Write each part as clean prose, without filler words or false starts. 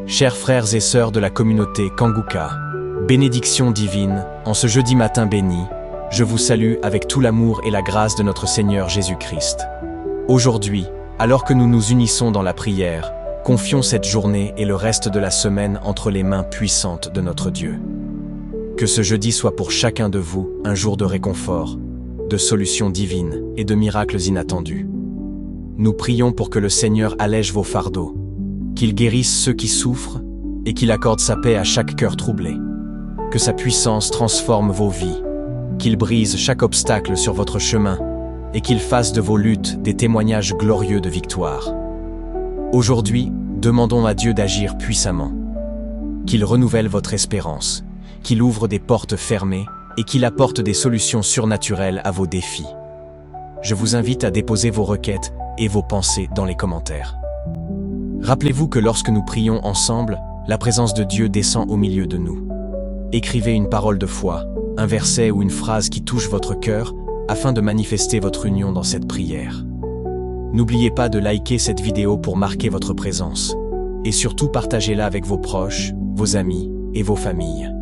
Chers frères et sœurs de la communauté Kanguka, bénédiction divine, en ce jeudi matin béni, je vous salue avec tout l'amour et la grâce de notre Seigneur Jésus-Christ. Aujourd'hui, alors que nous nous unissons dans la prière, confions cette journée et le reste de la semaine entre les mains puissantes de notre Dieu. Que ce jeudi soit pour chacun de vous un jour de réconfort, de solutions divines et de miracles inattendus. Nous prions pour que le Seigneur allège vos fardeaux, qu'il guérisse ceux qui souffrent et qu'il accorde sa paix à chaque cœur troublé. Que sa puissance transforme vos vies, qu'il brise chaque obstacle sur votre chemin et qu'il fasse de vos luttes des témoignages glorieux de victoire. Aujourd'hui, demandons à Dieu d'agir puissamment, qu'il renouvelle votre espérance, qu'il ouvre des portes fermées et qu'il apporte des solutions surnaturelles à vos défis. Je vous invite à déposer vos requêtes et vos pensées dans les commentaires. Rappelez-vous que lorsque nous prions ensemble, la présence de Dieu descend au milieu de nous. Écrivez une parole de foi, un verset ou une phrase qui touche votre cœur afin de manifester votre union dans cette prière. N'oubliez pas de liker cette vidéo pour marquer votre présence et surtout partagez-la avec vos proches, vos amis et vos familles.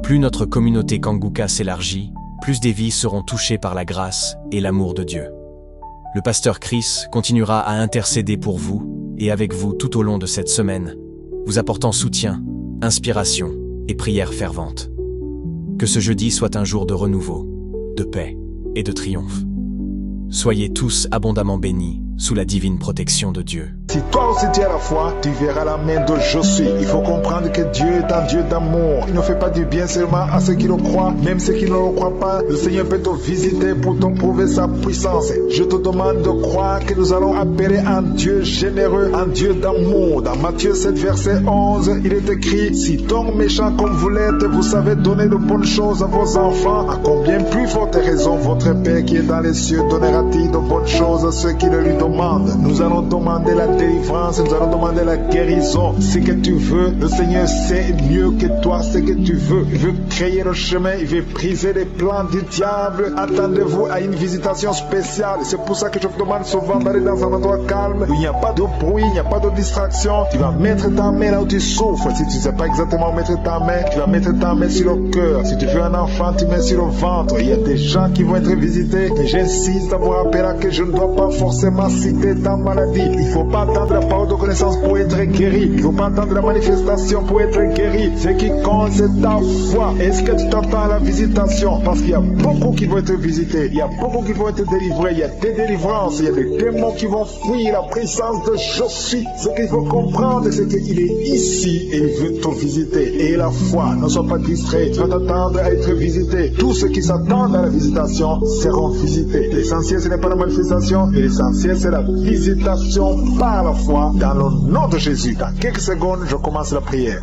Plus notre communauté Kanguka s'élargit, plus des vies seront touchées par la grâce et l'amour de Dieu. Le pasteur Chris continuera à intercéder pour vous et avec vous tout au long de cette semaine, vous apportant soutien, inspiration et prières ferventes. Que ce jeudi soit un jour de renouveau, de paix et de triomphe. Soyez tous abondamment bénis sous la divine protection de Dieu. Si toi aussi tu as la foi, tu verras la main de Josué. Il faut comprendre que Dieu est un Dieu d'amour. Il ne fait pas du bien seulement à ceux qui le croient, même ceux qui ne le croient pas. Le Seigneur peut te visiter pour te prouver sa puissance. Je te demande de croire que nous allons appeler un Dieu généreux, un Dieu d'amour. Dans Matthieu 7, verset 11, il est écrit: si donc méchant comme vous l'êtes, vous savez donner de bonnes choses à vos enfants, à combien plus forte raison votre Père qui est dans les cieux donnera-t-il de bonnes choses à ceux qui le lui demandent. Nous allons demander la délivrance, nous allons demander la guérison. Ce que tu veux, le Seigneur sait mieux que toi ce que tu veux. Il veut créer le chemin, il veut briser les plans du diable. Attendez-vous à une visitation spéciale. C'est pour ça que je vous demande souvent d'aller dans un endroit calme où il n'y a pas de bruit, il n'y a pas de distraction. Tu vas mettre ta main là où tu souffres. Si tu ne sais pas exactement où mettre ta main, tu vas mettre ta main sur le cœur. Si tu veux un enfant, tu mets sur le ventre. Il y a des gens qui vont être visités. Et j'insiste à vous rappeler que je ne dois pas forcément citer ta maladie. Il ne faut pas attendre la parole de connaissance pour être guéri. Il ne faut pas attendre la manifestation pour être guéri. Ce qui compte, c'est ta foi. Est-ce que tu t'attends à la visitation? Parce qu'il y a beaucoup qui vont être visités. Il y a beaucoup qui vont être délivrés. Il y a des délivrances. Il y a des démons qui vont fuir la présence de Josué. Ce qu'il faut comprendre, c'est qu'il est ici et il veut te visiter. Et la foi, ne sois pas distrait. Tu vas t'attendre à être visité. Tous ceux qui s'attendent à la visitation seront visités. L'essentiel, ce n'est pas la manifestation. L'essentiel, c'est la visitation par la foi dans le nom de Jésus. Dans quelques secondes, je commence la prière.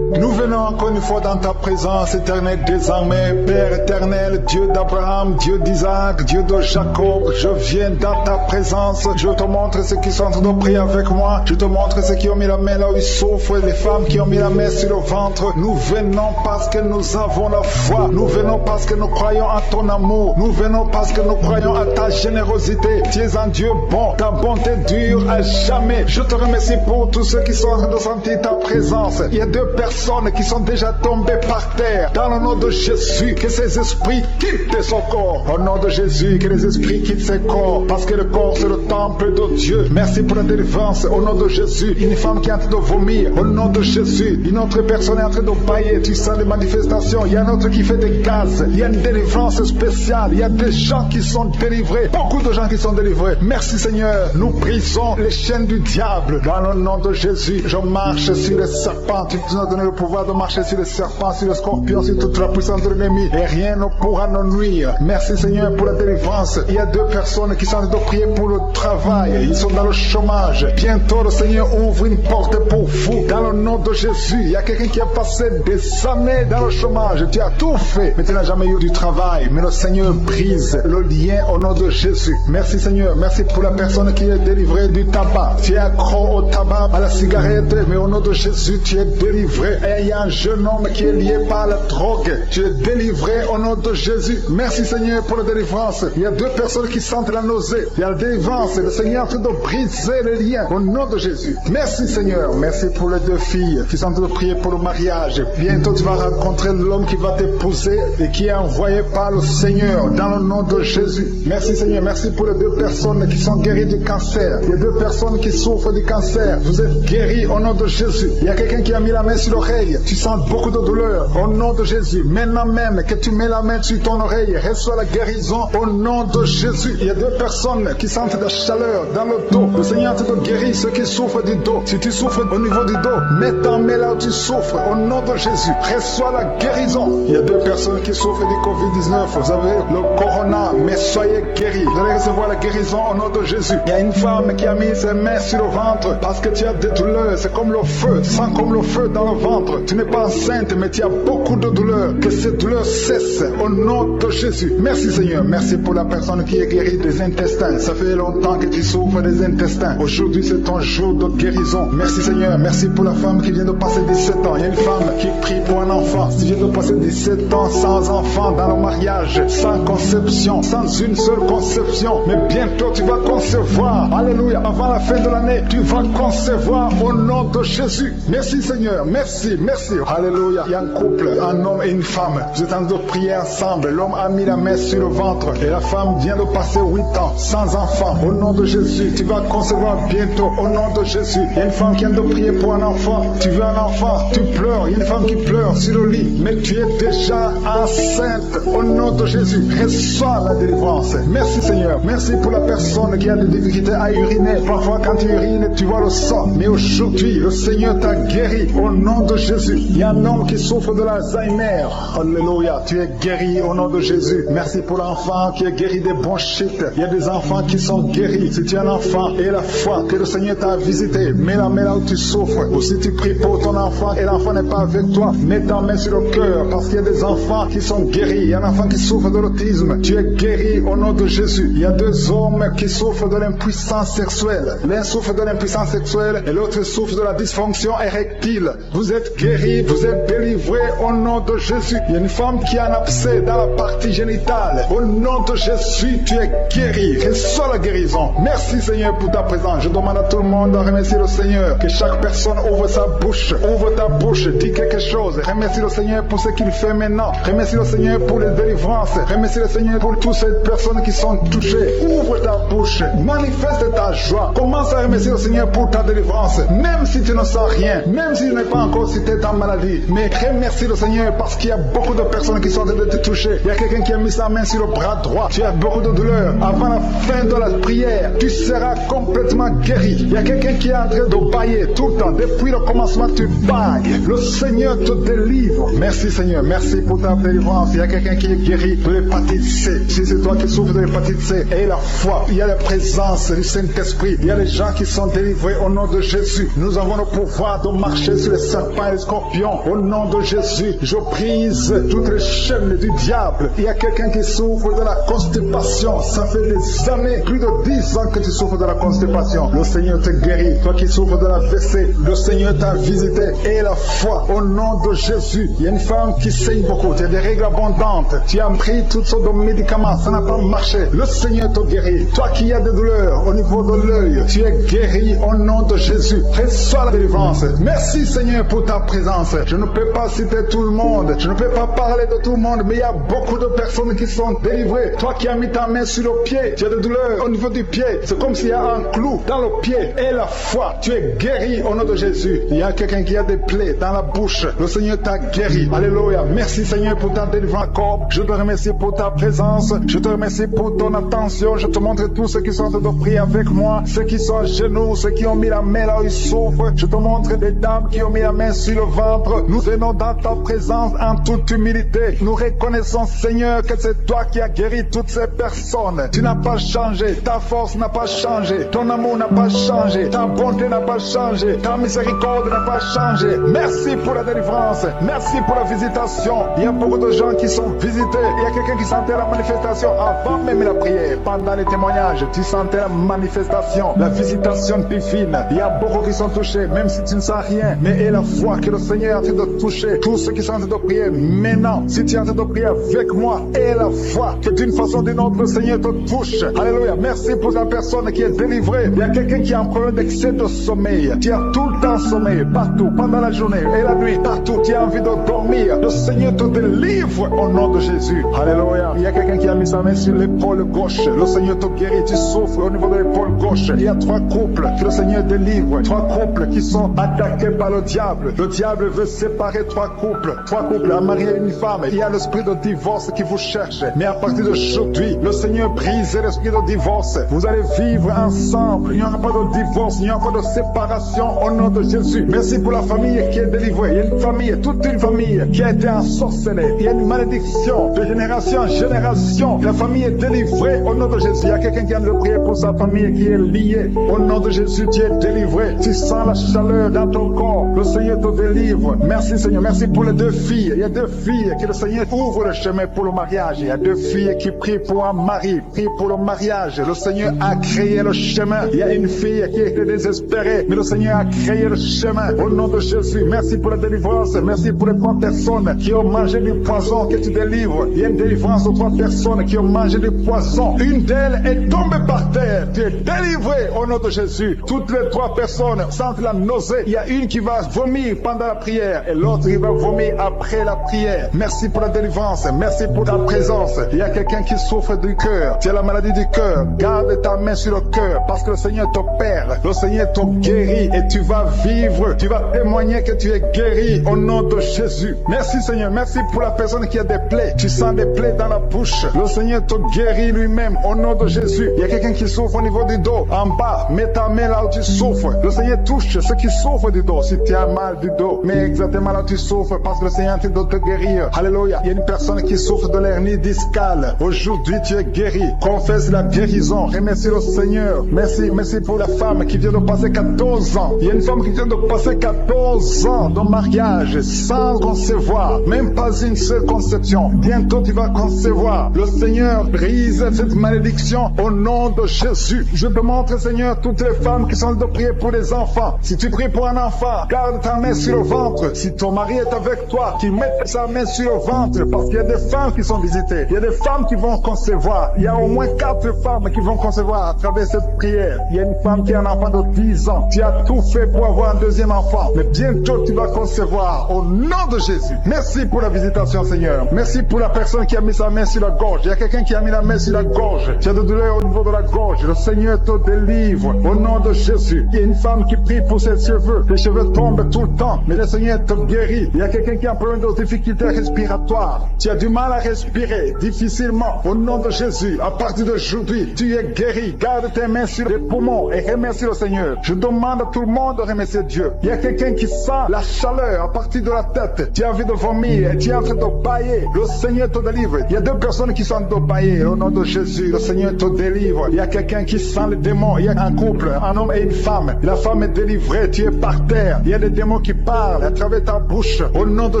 Nous venons encore une fois dans ta présence éternelle désormais, Père éternel, Dieu d'Abraham, Dieu d'Isaac, Dieu de Jacob. Je viens dans ta présence, je te montre ceux qui sont en train de prier avec moi, je te montre ceux qui ont mis la main là où ils souffrent, les femmes qui ont mis la main sur le ventre. Nous venons parce que nous avons la foi, nous venons parce que nous croyons à ton amour, nous venons parce que nous croyons à ta générosité. Tu es un Dieu bon, ta bonté dure à jamais. Je te remercie pour tous ceux qui sont en train de sentir ta présence. Il y a 2 personnes qui sont déjà tombées par terre. Dans le nom de Jésus, que ces esprits quittent son corps. Au nom de Jésus, que les esprits quittent ses corps. Parce que le corps, c'est le temple de Dieu. Merci pour la délivrance. Au nom de Jésus, une femme qui est en train de vomir. Au nom de Jésus, une autre personne est en train de bailler. Tu sens les manifestations. Il y a un autre qui fait des gaz. Il y a une délivrance spéciale. Il y a des gens qui sont délivrés. Beaucoup de gens qui sont délivrés. Merci Seigneur. Nous brisons les chaînes du diable. Dans le nom de Jésus, je marche sur les serpents. Tu nous as donné le pouvoir de marcher sur les serpents, sur les scorpions, sur toute la puissance de l'ennemi. Et rien ne pourra nous nuire. Merci Seigneur pour la délivrance. Il y a 2 personnes qui sont en train de prier pour le travail. Ils sont dans le chômage. Bientôt le Seigneur ouvre une porte pour vous. Dans le nom de Jésus, il y a quelqu'un qui a passé des années dans le chômage. Tu as tout fait, mais tu n'as jamais eu du travail. Mais le Seigneur brise le lien au nom de Jésus. Merci Seigneur. Merci pour la personne qui est délivrée du tabac. Tu es accro au tabac, à la cigarette, mais au nom de Jésus, tu es délivré. Et il y a un jeune homme qui est lié par la drogue. Tu es délivré au nom de Jésus. Merci Seigneur pour la délivrance. Il y a 2 personnes qui sentent la nausée. Il y a la délivrance. Le Seigneur est en train de briser les liens au nom de Jésus. Merci Seigneur. Merci pour les 2 filles qui sont en train de prier pour le mariage. Bientôt tu vas rencontrer l'homme qui va t'épouser et qui est envoyé par le Seigneur dans le nom de Jésus. Merci Seigneur. Merci pour les 2 personnes qui sont guéries du cancer. Il y a 2 personnes qui souffrent du cancer. Vous êtes guéris au nom de Jésus. Il y a quelqu'un qui a mis la main sur l'oreille. Tu sens beaucoup de douleur au nom de Jésus. Maintenant même que tu mets la main sur ton oreille, reçois la guérison au nom de Jésus. Il y a 2 personnes qui sentent de la chaleur dans le dos. Le Seigneur te guérit ceux qui souffrent du dos. Si tu souffres au niveau du dos, mets ta main là où tu souffres au nom de Jésus. Reçois la guérison. Il y a 2 personnes qui souffrent du Covid-19. Vous avez le corona, mais soyez guéris. Vous allez recevoir la guérison au nom de Jésus. Il y a une femme qui a mis ses mains sur le ventre parce que tu as des douleurs. C'est comme le feu. Tu sens comme le feu dans le ventre. Tu n'es pas enceinte, mais tu as beaucoup de douleurs. Que ces douleurs cessent au nom de Jésus. Merci Seigneur. Merci pour la personne qui est guérie des intestins. Ça fait longtemps que tu souffres des intestins. Aujourd'hui, c'est ton jour de guérison. Merci Seigneur. Merci pour la femme qui vient de passer 17 ans. Il y a une femme qui prie pour un enfant. Tu viens de passer 17 ans sans enfant dans le mariage, sans conception, sans une seule conception. Mais bientôt, tu vas concevoir. Alléluia. Avant la fin de l'année, tu vas concevoir au nom de Jésus. Merci Seigneur. Merci. Merci. Alléluia. Il y a un couple, un homme et une femme. Vous êtes en train de prier ensemble. L'homme a mis la main sur le ventre et la femme vient de passer 8 ans sans enfant. Au nom de Jésus, tu vas concevoir bientôt. Au nom de Jésus. Il y a une femme qui vient de prier pour un enfant. Tu veux un enfant, tu pleures. Il y a une femme qui pleure sur le lit, mais tu es déjà enceinte. Au nom de Jésus, reçois la délivrance. Merci Seigneur. Merci pour la personne qui a des difficultés à uriner. Parfois quand tu urines, tu vois le sang. Mais aujourd'hui, le Seigneur t'a guéri. Au nom de Jésus. Il y a un homme qui souffre de l'Alzheimer. Alléluia. Tu es guéri au nom de Jésus. Merci pour l'enfant qui est guéri des bronchites. Il y a des enfants qui sont guéris. Si tu es un enfant et la foi que le Seigneur t'a visité, mets la main là où tu souffres. Ou si tu pries pour ton enfant et l'enfant n'est pas avec toi, mets ta main sur le cœur parce qu'il y a des enfants qui sont guéris. Il y a un enfant qui souffre de l'autisme. Tu es guéri au nom de Jésus. Il y a 2 hommes qui souffrent de l'impuissance sexuelle. L'un souffre de l'impuissance sexuelle et l'autre souffre de la dysfonction érectile. Vous êtes guéris, vous êtes délivrés au nom de Jésus. Il y a une femme qui a un abcès dans la partie génitale. Au nom de Jésus, tu es guéri. Reçois la guérison. Merci Seigneur pour ta présence. Je demande à tout le monde de remercier le Seigneur. Que chaque personne ouvre sa bouche. Ouvre ta bouche, dis quelque chose. Remercie le Seigneur pour ce qu'il fait maintenant. Remercie le Seigneur pour les délivrances. Remercie le Seigneur pour toutes ces personnes qui sont touchées. Ouvre ta bouche. Manifeste ta joie. Commence à remercier le Seigneur pour ta délivrance. Même si tu ne sens rien. Même si tu n'es pas encore cité ta maladie. Mais remercie le Seigneur parce qu'il y a beaucoup de personnes qui sont en train de te toucher. Il y a quelqu'un qui a mis sa main sur le bras droit. Tu as beaucoup de douleur. Avant la fin de la prière, tu seras complètement guéri. Il y a quelqu'un qui est en train de bailler tout le temps. Depuis le commencement, tu bailles. Le Seigneur te délivre. Merci Seigneur. Merci pour ta délivrance. Il y a quelqu'un qui est guéri de l'hépatite C. Si c'est toi qui souffres de l'hépatite C, et la foi, il y a la présence du Saint-Esprit. Il y a les gens qui sont délivrés au nom de Jésus. Nous avons le pouvoir de marcher sur les serpents et les scorpions. Au nom de Jésus, je brise toutes les chaînes du diable. Il y a quelqu'un qui souffre de la constipation. Ça fait des années, plus de 10 ans que tu souffres de la constipation. Le Seigneur te guérit. Toi qui souffres de la WC, le Seigneur t'a visité. Et la foi, au nom de Jésus. Il y a une femme qui saigne beaucoup. Tu as des règles abondantes. Tu as pris toutes sortes de médicaments. Ça n'a pas marché. Le Seigneur te guérit. Toi qui as des douleurs au niveau de l'œil, tu es guéri au nom de Jésus. Reçois la délivrance. Merci Seigneur pour ta présence. Je ne peux pas citer tout le monde. Je ne peux pas parler de tout le monde, mais il y a beaucoup de personnes qui sont délivrées. Toi qui as mis ta main sur le pied, tu as des douleurs au niveau du pied. C'est comme s'il y a un clou dans le pied. Et la foi, tu es guéri au nom de Jésus. Il y a quelqu'un qui a des plaies dans la bouche. Le Seigneur t'a guéri. Alléluia. Merci Seigneur pour ta délivrance. Je te remercie pour ta présence. Je te remercie pour ton attention. Je te montre tous ceux qui sont en train de prier avec moi. Ceux qui sont à genoux, ceux qui ont mis la main là où ils souffrent. Je te montre des dames qui ont mis la main sur le ventre. Nous venons dans ta présence en toute humilité. Nous reconnaissons Seigneur que c'est toi qui as guéri toutes ces personnes. Tu n'as pas changé. Ta force n'a pas changé. Ton amour n'a pas changé. Ta bonté n'a pas changé. Ta miséricorde n'a pas changé. Merci pour la délivrance. Merci pour la visitation. Il y a beaucoup de gens qui sont visités. Il y a quelqu'un qui sentait la manifestation avant même la prière. Pendant les témoignages, tu sentais la manifestation, la visitation divine. Il y a beaucoup qui sont touchés, même si tu ne sens rien. Mais et la foi que le Seigneur Seigneur est en train de toucher tous ceux qui sont en train de prier maintenant. Si tu es en train de prier avec moi, aie la foi que d'une façon ou d'une autre, le Seigneur te touche. Alléluia. Merci pour la personne qui est délivrée. Il y a quelqu'un qui a un problème d'excès de sommeil. Tu as tout le temps sommeil, partout, pendant la journée et la nuit, partout. Tu as envie de dormir. Le Seigneur te délivre au nom de Jésus. Alléluia. Il y a quelqu'un qui a mis sa main sur l'épaule gauche. Le Seigneur te guérit. Tu souffres au niveau de l'épaule gauche. Il y a 3 couples que le Seigneur délivre. 3 couples qui sont attaqués par le diable. Le diable veut séparer 3 couples. 3 couples, un mari et une femme. Il y a l'esprit de divorce qui vous cherche. Mais à partir d'aujourd'hui, le Seigneur brise l'esprit de divorce. Vous allez vivre ensemble. Il n'y aura pas de divorce. Il n'y aura pas de séparation au nom de Jésus. Merci pour la famille qui est délivrée. Il y a une famille, toute une famille qui a été ensorcelée. Il y a une malédiction de génération en génération. La famille est délivrée au nom de Jésus. Il y a quelqu'un qui vient de prier pour sa famille qui est liée. Au nom de Jésus, tu es délivré. Tu sens la chaleur dans ton corps. Le Seigneur te délivre. Merci Seigneur. Merci pour les 2 filles. Il y a 2 filles que le Seigneur ouvre le chemin pour le mariage. Il y a 2 filles qui prient pour un mari, prient pour le mariage. Le Seigneur a créé le chemin. Il y a une fille qui était désespérée, mais le Seigneur a créé le chemin. Au nom de Jésus, merci pour la délivrance. Merci pour les 3 personnes qui ont mangé du poison que tu délivres. Il y a une délivrance aux 3 personnes qui ont mangé du poison. Une d'elles est tombée par terre. Tu es délivré au nom de Jésus. Toutes les 3 personnes sentent la nausée. Il y a une qui va vomir pendant la prière et l'autre qui va vomir après la prière. Merci pour la délivrance. Merci pour ta présence. Il y a quelqu'un qui souffre du cœur. Tu as la maladie du cœur. Garde ta main sur le cœur parce que le Seigneur t'opère. Le Seigneur te guérit et tu vas vivre. Tu vas témoigner que tu es guéri au nom de Jésus. Merci Seigneur. Merci pour la personne qui a des plaies. Tu sens des plaies dans la bouche. Le Seigneur te guérit lui-même au nom de Jésus. Il y a quelqu'un qui souffre au niveau du dos. En bas, mets ta main là où tu souffres. Le Seigneur touche ceux qui souffrent du dos. Si tu as mal du dos, mais exactement là où tu souffres parce que le Seigneur est en train de te guérir. Alléluia. Il y a une personne qui souffre de l'hernie discale. Aujourd'hui, tu es guéri. Confesse la guérison. Remercie le Seigneur. Merci pour la femme qui vient de passer 14 ans. Il y a une femme qui vient de passer 14 ans de mariage sans concevoir. Même pas une seule conception. Bientôt, tu vas concevoir. Le Seigneur brise cette malédiction au nom de Jésus. Je te montre, Seigneur, toutes les femmes qui sont de prier pour les enfants. Si tu pries pour un enfant, garde ta main sur le ventre. Si ton mari est avec toi, qu'il mette sa main sur le ventre parce qu'il y a des femmes qui sont visitées. Il y a des femmes qui vont concevoir. Il y a au moins 4 femmes qui vont concevoir à travers cette prière. Il y a une femme qui a un enfant de 10 ans. Tu as tout fait pour avoir un 2e enfant. Mais bientôt, tu vas concevoir au nom de Jésus. Merci pour la visitation, Seigneur. Merci pour la personne qui a mis sa main sur la gorge. Il y a quelqu'un qui a mis la main sur la gorge. Tu as de douleur au niveau de la gorge. Le Seigneur te délivre au nom de Jésus. Il y a une femme qui prie pour ses cheveux. Les cheveux tombent tout le temps, mais le Seigneur te guérit. Il y a quelqu'un qui a un problème de difficulté respiratoire. Tu as du mal à respirer difficilement. Au nom de Jésus, à partir d'aujourd'hui, tu es guéri. Garde tes mains sur les poumons et remercie le Seigneur. Je demande à tout le monde de remercier Dieu. Il y a quelqu'un qui sent la chaleur à partir de la tête. Tu as envie de vomir et tu es en train de bailler. Le Seigneur te délivre. Il y a 2 personnes qui sont de bailler. Au nom de Jésus, le Seigneur te délivre. Il y a quelqu'un qui sent les démons. Il y a un couple, un homme et une femme. La femme est délivrée. Tu es par terre. Il y a des démons qui parlent à travers ta bouche. Au nom de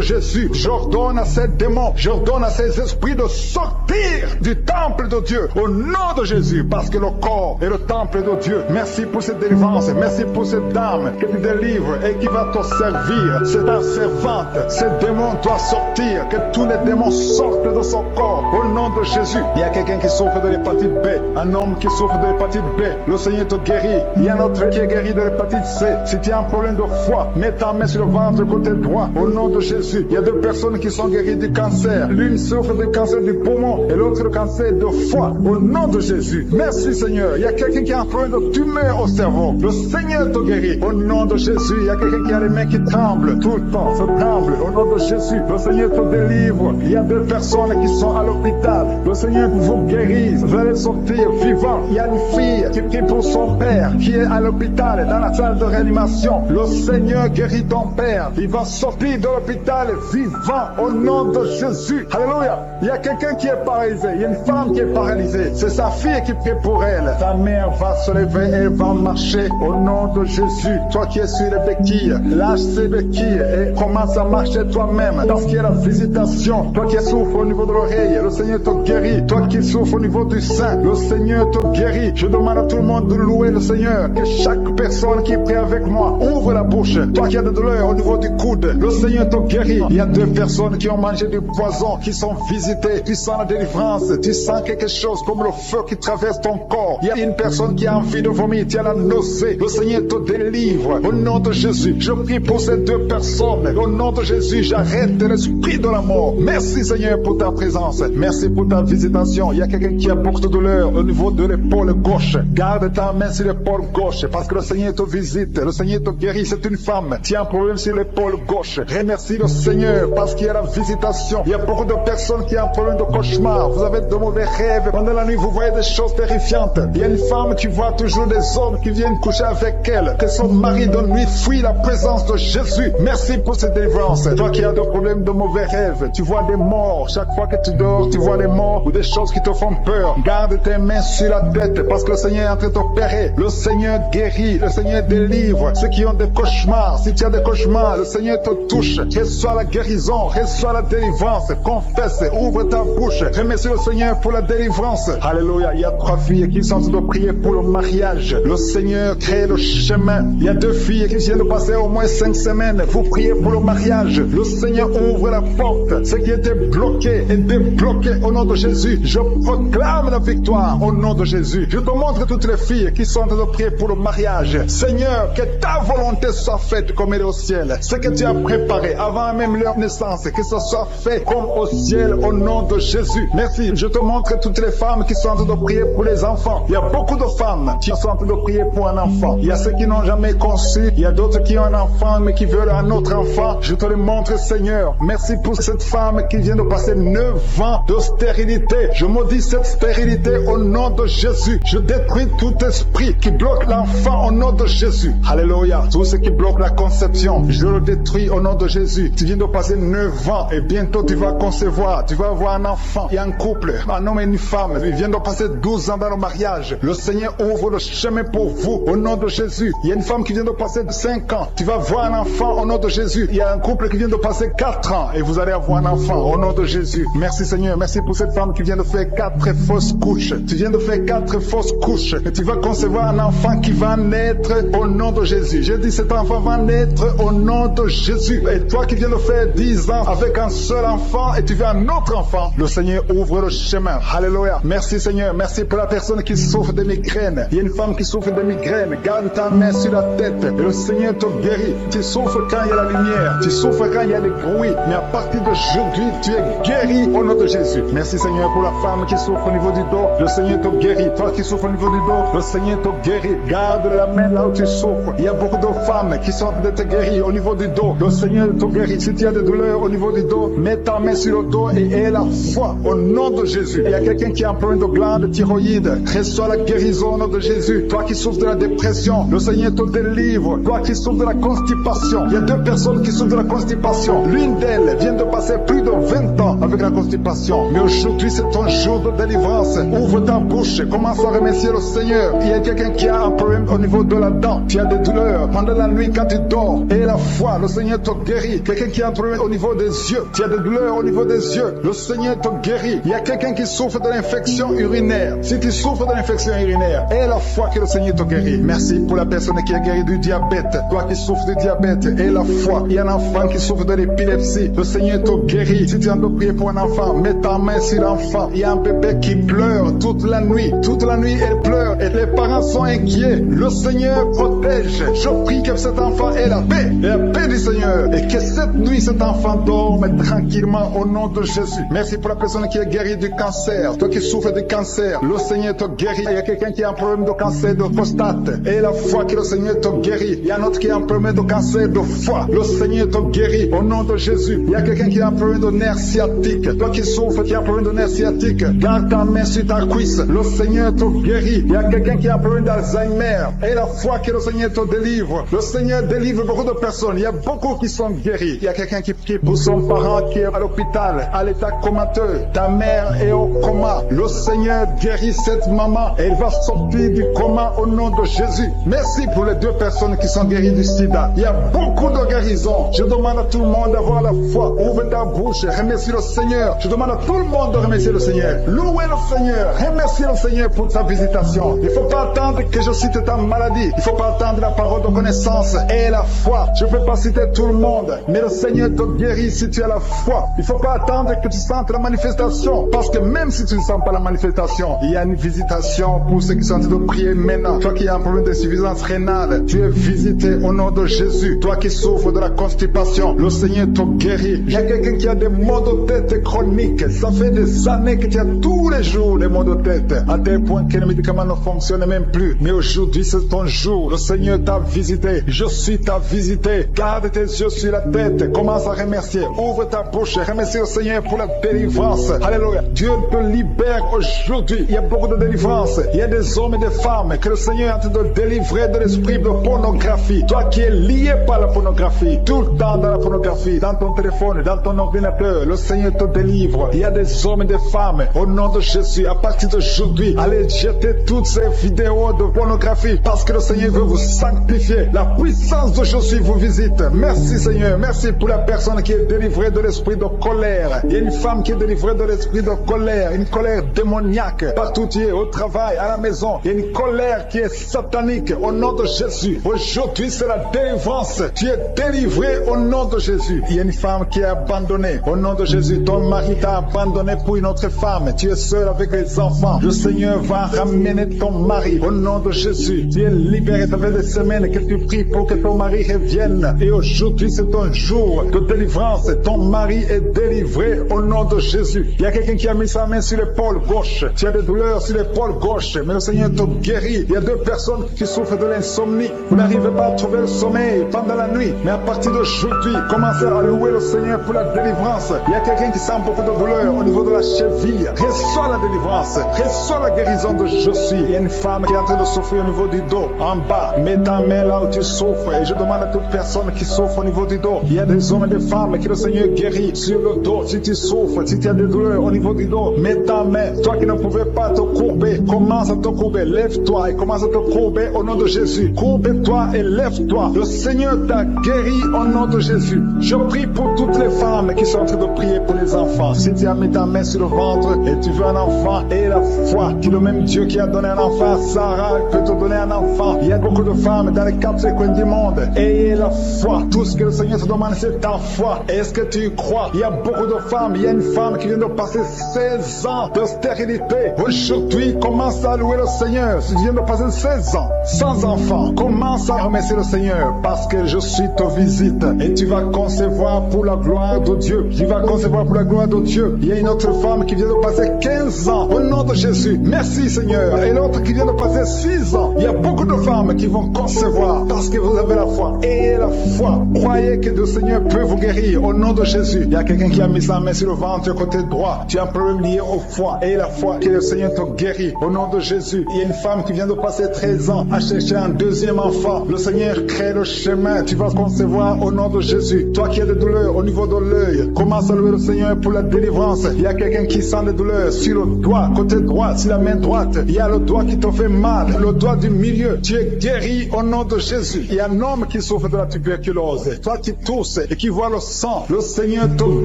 Jésus, j'ordonne à ces démons, j'ordonne à ces esprits de sortir du temple de Dieu. Au nom de Jésus, parce que le corps est le temple de Dieu. Merci pour cette délivrance. Merci pour cette dame que tu délivres et qui va te servir. C'est ta servante. Ce démon doit sortir. Que tous les démons sortent de son corps. Au nom de Jésus. Il y a quelqu'un qui souffre de l'hépatite B. Un homme qui souffre de l'hépatite B. Le Seigneur te guérit. Il y a un autre qui est guéri de l'hépatite C. Si tu as un problème de foie, mets ta main sur le ventre côté droit. Au nom de Jésus. Il y a 2 personnes qui sont guéries du cancer. L'une souffre du cancer du poumon et l'autre le cancer de foie. Au nom de Jésus. Merci Seigneur. Il y a quelqu'un qui a un problème de tumeur au cerveau. Le Seigneur te guérit. Au nom de Jésus. Il y a quelqu'un qui a les mains qui tremblent tout le temps. Ça tremble. Au nom de Jésus. Le Seigneur te délivre. Il y a 2 personnes qui sont à l'hôpital. Le Seigneur vous guérit. Vous allez sortir vivant. Il y a une fille qui prie pour son père qui est à l'hôpital, dans la salle de réanimation. Le Seigneur guérit ton père. Il va sortir de l'hôpital vivant au nom de Jésus. Alléluia. Il y a quelqu'un qui est paralysé. Il y a une femme qui est paralysée. prier. C'est sa fille qui prie pour elle. Ta mère va se lever, elle va marcher au nom de Jésus. Toi qui es sur les béquilles, lâche ces béquilles et commence à marcher toi-même. Parce qu'il y a la visitation. Toi qui souffres au niveau de l'oreille, le Seigneur te guérit. Toi qui souffres au niveau du sein, le Seigneur te guérit. Je demande à tout le monde de louer le Seigneur. Que chaque personne qui prie avec moi ouvre la bouche. Toi qui as des douleurs au niveau du coude, le Seigneur te guérit. Il y a 2 personnes qui ont mangé du poison, qui sont visitées. Tu sens la délivrance, tu sens quelque chose comme le feu qui traverse ton corps. Il y a une personne qui a envie de vomir, tu as la nausée. Le Seigneur te délivre. Au nom de Jésus, je prie pour ces 2 personnes. Au nom de Jésus, j'arrête l'esprit de la mort. Merci Seigneur pour ta présence. Merci pour ta visitation. Il y a quelqu'un qui a beaucoup de douleur au niveau de l'épaule gauche. Garde ta main sur l'épaule gauche parce que le Seigneur te visite. Le Seigneur te guérit. C'est une femme qui a un problème sur l'épaule gauche. Remercie le Seigneur parce qu'il y a la visitation. Il y a beaucoup de personnes qui ont un problème de cauchemar. Vous avez de mauvais rêves. Pendant la nuit, vous voyez des choses terrifiantes. Il y a une femme qui voit toujours des hommes qui viennent coucher avec elle. Que son mari de nuit fuit la présence de Jésus. Merci pour cette délivrance. Toi qui as des problèmes de mauvais rêves, tu vois des morts. Chaque fois que tu dors, tu vois des morts ou des choses qui te font peur. Garde tes mains sur la tête parce que le Seigneur est en train de t'opérer. Le Seigneur guérit. Le Seigneur délivre. Ceux qui ont des cauchemars, si tu as des cauchemars, le Seigneur te touche. Reçois la guérison. Reçois la délivrance. Confesse. Ouvre ta bouche. Remercie le Seigneur pour la délivrance. Alléluia. Il y a 3 filles qui sont en train de prier pour le mariage. Le Seigneur crée le chemin. Il y a 2 filles qui viennent de passer au moins 5 semaines. Vous priez pour le mariage. Le Seigneur ouvre la porte. Ce qui était bloqué est débloqué au nom de Jésus. Je proclame la victoire au nom de Jésus. Je te montre toutes les filles qui sont en train de prier pour le mariage. Seigneur, que ta volonté soit faite comme elle est au ciel. Ce que tu as préparé avant même leur naissance, que ce soit fait comme au ciel au nom de Jésus. Merci. Je te montre toutes les femmes qui sont en train de prier pour les enfants. Il y a beaucoup de femmes qui sont en train de prier pour un enfant. Il y a ceux qui n'ont jamais conçu. Il y a d'autres qui ont un enfant mais qui veulent un autre enfant. Je te le montre, Seigneur. Merci pour cette femme qui vient de passer 9 ans de stérilité. Je maudis cette stérilité au nom de Jésus. Je détruis tout esprit qui bloque l'enfant au nom de Jésus. Alléluia. Tout ce qui bloque la conception, je le détruis au nom de Jésus. Tu viens de passer 9 ans et bientôt tu vas concevoir. Tu vas avoir un enfant. Il y a un couple, un homme et une femme. Ils viennent de passer 12 ans dans le mariage. Le Seigneur ouvre le chemin pour vous au nom de Jésus. Il y a une femme qui vient de passer 5 ans. Tu vas voir un enfant au nom de Jésus. Il y a un couple qui vient de passer 4 ans et vous allez avoir un enfant au nom de Jésus. Merci Seigneur. Merci pour cette femme qui vient de faire 4 fausses couches. Tu viens de faire 4 fausses couches et tu vas concevoir un enfant qui va naître au nom de Jésus. J'ai dit cet enfant va naître au nom de Jésus. Et toi qui viens de faire 10 ans avec un seul enfant et tu veux un autre enfant, le Seigneur ouvre le chemin. Alléluia. Merci Seigneur. Merci pour la personne qui souffre de migraines. Il y a une femme qui souffre de migraines. Garde ta main sur la tête et le Seigneur te guérit. Tu souffres quand il y a la lumière. Tu souffres quand il y a des bruits. Mais à partir d'aujourd'hui, tu es guéri au nom de Jésus. Merci Seigneur pour la femme qui souffre au niveau du dos. Le Seigneur te guérit. Toi qui souffres au niveau du dos, le Seigneur te guérit. Garde la main là où tu souffres. Il y a beaucoup de femmes qui sont de te guérir au niveau du dos. Le Seigneur te guérit. Si tu as des douleurs au niveau du dos, mets ta main sur le dos et aie la foi au nom de Jésus. Il y a quelqu'un qui a un problème de glande thyroïde. Reçois la guérison au nom de Jésus. Toi qui souffres de la dépression, le Seigneur te délivre. Toi qui souffres de la constipation, il y a 2 personnes qui souffrent de la constipation. L'une d'elles vient de passer plus de 20 ans avec la constipation. Mais aujourd'hui, c'est ton jour de délivrance. Ouvre ta bouche, commence à remercier le Seigneur. Il y a quelqu'un qui a un problème au niveau de la dent. Tu as des douleurs pendant la nuit quand tu dors. Et la foi, le Seigneur te guérit. Quelqu'un qui a un problème au niveau des yeux. Tu as des douleurs au niveau des yeux. Le Seigneur te guérit. Il y a quelqu'un qui souffre de l'infection urinaire. Si tu souffres de l'infection urinaire, aie la foi que le Seigneur te guérit. Merci pour la personne qui est guérie du diabète. Toi qui souffres du diabète, aie la foi. Il y a un enfant qui souffre de l'épilepsie. Le Seigneur te guérit. Si tu as de prier pour un enfant, mets ta main sur l'enfant. Il y a un bébé qui pleure toute la nuit. Toute la nuit, elle pleure et les parents sont inquiets. Le Seigneur protège. Je prie que cet enfant ait la paix. Et la paix du Seigneur. Et que cette nuit, cet enfant dorme tranquillement au nom de Jésus. Merci pour la personne qui est guérie du cancer. Toi qui souffres du cancer, le Seigneur te guérit. Il y a quelqu'un qui a un problème de cancer de prostate. Et la foi que le Seigneur te guérit. Il y a un autre qui a un problème de cancer de foie. Le Seigneur te guérit au nom de Jésus. Il y a quelqu'un qui a un problème de nerf sciatique. Toi qui souffres, qui a un problème de nerf sciatique, garde ta main sur ta cuisse. Le Seigneur te guérit. Il y a quelqu'un qui a un problème d'Alzheimer. Et la foi que le Seigneur te délivre. Le Seigneur délivre beaucoup de personnes. Il y a beaucoup qui sont guéris. Il y a quelqu'un qui prie pour son parent qui est à l'hôpital, à l'état comateux. Ta mère est au coma. Le Seigneur guérit cette maman. Elle va sortir du coma au nom de Jésus. Merci pour les 2 personnes qui sont guéries du sida. Il y a beaucoup de guérisons. Je demande à tout le monde d'avoir la foi. Ouvre ta bouche. Remercie le Seigneur. Je demande à tout le monde de remercier le Seigneur. Louez le Seigneur. Remercie le Seigneur pour sa visitation. Il ne faut pas attendre que je cite ta maladie. Il ne faut pas attendre la parole de connaissance et la foi. Je ne peux pas citer tout le monde, mais le Seigneur te guérit si tu as la foi. Il ne faut pas attendre que tu sentes la manifestation, parce que même si tu ne sens pas la manifestation, il y a une visitation pour ceux qui sont en train de prier maintenant. Toi qui as un problème de suffisance rénale, tu es visité au nom de Jésus. Toi qui souffres de la constipation, le Seigneur te guérit. Il y a quelqu'un qui a des maux de tête chroniques. Ça fait des années que tu as tous les jours des maux de tête, à tel point que les médicaments ne fonctionnent même plus. Mais aujourd'hui, c'est ton jour. Le Seigneur t'a visité. Je suis ta visité. Garde tes yeux sur la tête. Commence à remercier. Ouvre ta bouche. Remercie le Seigneur pour la délivrance. Alléluia. Dieu te libère aujourd'hui. Il y a beaucoup de délivrance. Il y a des hommes et des femmes que le Seigneur est en train de délivrer de l'esprit de pornographie. Toi qui es lié par la pornographie, tout le temps dans la pornographie, dans ton téléphone, dans ton ordinateur, le Seigneur te délivre. Il y a des hommes et des femmes, au nom de Jésus, à partir d'aujourd'hui, allez jeter toutes ces vidéos de pornographie, parce que le Seigneur veut vous sanctifier. La puissance de Jésus vous visite. Merci Seigneur. Merci pour la personne qui est délivrée de l'esprit de colère. Il y a une femme qui est délivrée de l'esprit de colère, une colère démoniaque. Partout tu es, au travail, à la maison, il y a une colère qui est satanique. Au nom de Jésus, aujourd'hui c'est la délivrance. Tu es délivré au nom de Jésus. Il y a une femme qui est abandonnée. Au nom de Jésus, ton mari t'a abandonné pour une autre femme. Tu es seul avec les enfants. Le Seigneur va ramener ton mari. Au nom de Jésus, tu es libéré. Ça fait des semaines que tu pries pour que ton mari revienne. Et aujourd'hui, c'est ton jour de délivrance. Ton mari est délivré au nom de Jésus. Il y a quelqu'un qui a mis sa main sur l'épaule gauche. Tu as des douleurs sur l'épaule gauche, mais le Seigneur te guérit. Il y a 2 personnes qui souffrent de l'insomnie. Vous n'arrivez pas à trouver le sommeil pendant la nuit. Mais à partir d'aujourd'hui, commencez à louer le Seigneur pour la délivrance. Il y a quelqu'un qui sent beaucoup de douleur au niveau de la cheville. Reçois la délivrance. Reçois la guérison de Jésus. Il y a une femme qui est en train de souffrir au niveau du dos, en bas. Mets ta main là où tu souffres. Et je demande à toute personne qui souffre au niveau du dos. Il y a des hommes et des femmes que le Seigneur guérit sur le dos. Si tu souffres, si tu as des douleurs au niveau du dos, mets ta main. Toi qui ne pouvais pas te courber, commence à te courber. Lève-toi et commence à te courber au nom de Jésus. Courbe-toi et lève-toi. Le Seigneur t'a guéri au nom de Jésus. Je prie pour toutes les femmes qui sont en train de prier pour les enfants. Si tu as mis ta main sur le ventre et tu veux un enfant, et la foi que le même Dieu qui a donné un enfant à Sarah peut te donner un enfant. Il y a beaucoup de femmes dans les 4 coins du monde. Ayez la foi. Tout ce que le Seigneur te demande, c'est ta foi. Est-ce que tu y crois? Il y a beaucoup de femmes. Il y a une femme qui vient de passer 16 ans de stérilité. Aujourd'hui, commence à louer le Seigneur. Si tu viens de passer 16 ans sans enfant, commence à remercier le Seigneur, parce que je suis te visite et tu vas concevoir pour la gloire de Dieu. Tu vas concevoir pour la gloire de Dieu. Il y a une autre femme qui vient de passer 15 ans au nom de Jésus. Merci Seigneur. Et l'autre qui vient de passer 6 ans. Il y a beaucoup de femmes qui vont concevoir parce que vous avez la foi. Ayez la foi. Croyez que le Seigneur peut vous guérir au nom de Jésus. Il y a quelqu'un qui a mis sa main sur le ventre côté droit. Tu as un problème lié au foie. Ayez la foi que le Seigneur te guérit au nom de Jésus. Il y a une femme qui vient de passer 13 ans à chercher un deuxième enfant. Le Seigneur crée le chemin. Tu vas concevoir au nom de Jésus. Toi qui as des douleurs au niveau de l'œil, commence à louer le Seigneur pour la délivrance. Il y a quelqu'un qui sent des douleurs sur le doigt, côté droit, sur la main droite. Il y a le doigt qui te fait mal, le doigt du milieu. Tu es guéri au nom de Jésus. Il y a un homme qui souffre de la tuberculose. Toi qui tousses et qui vois le sang, le Seigneur te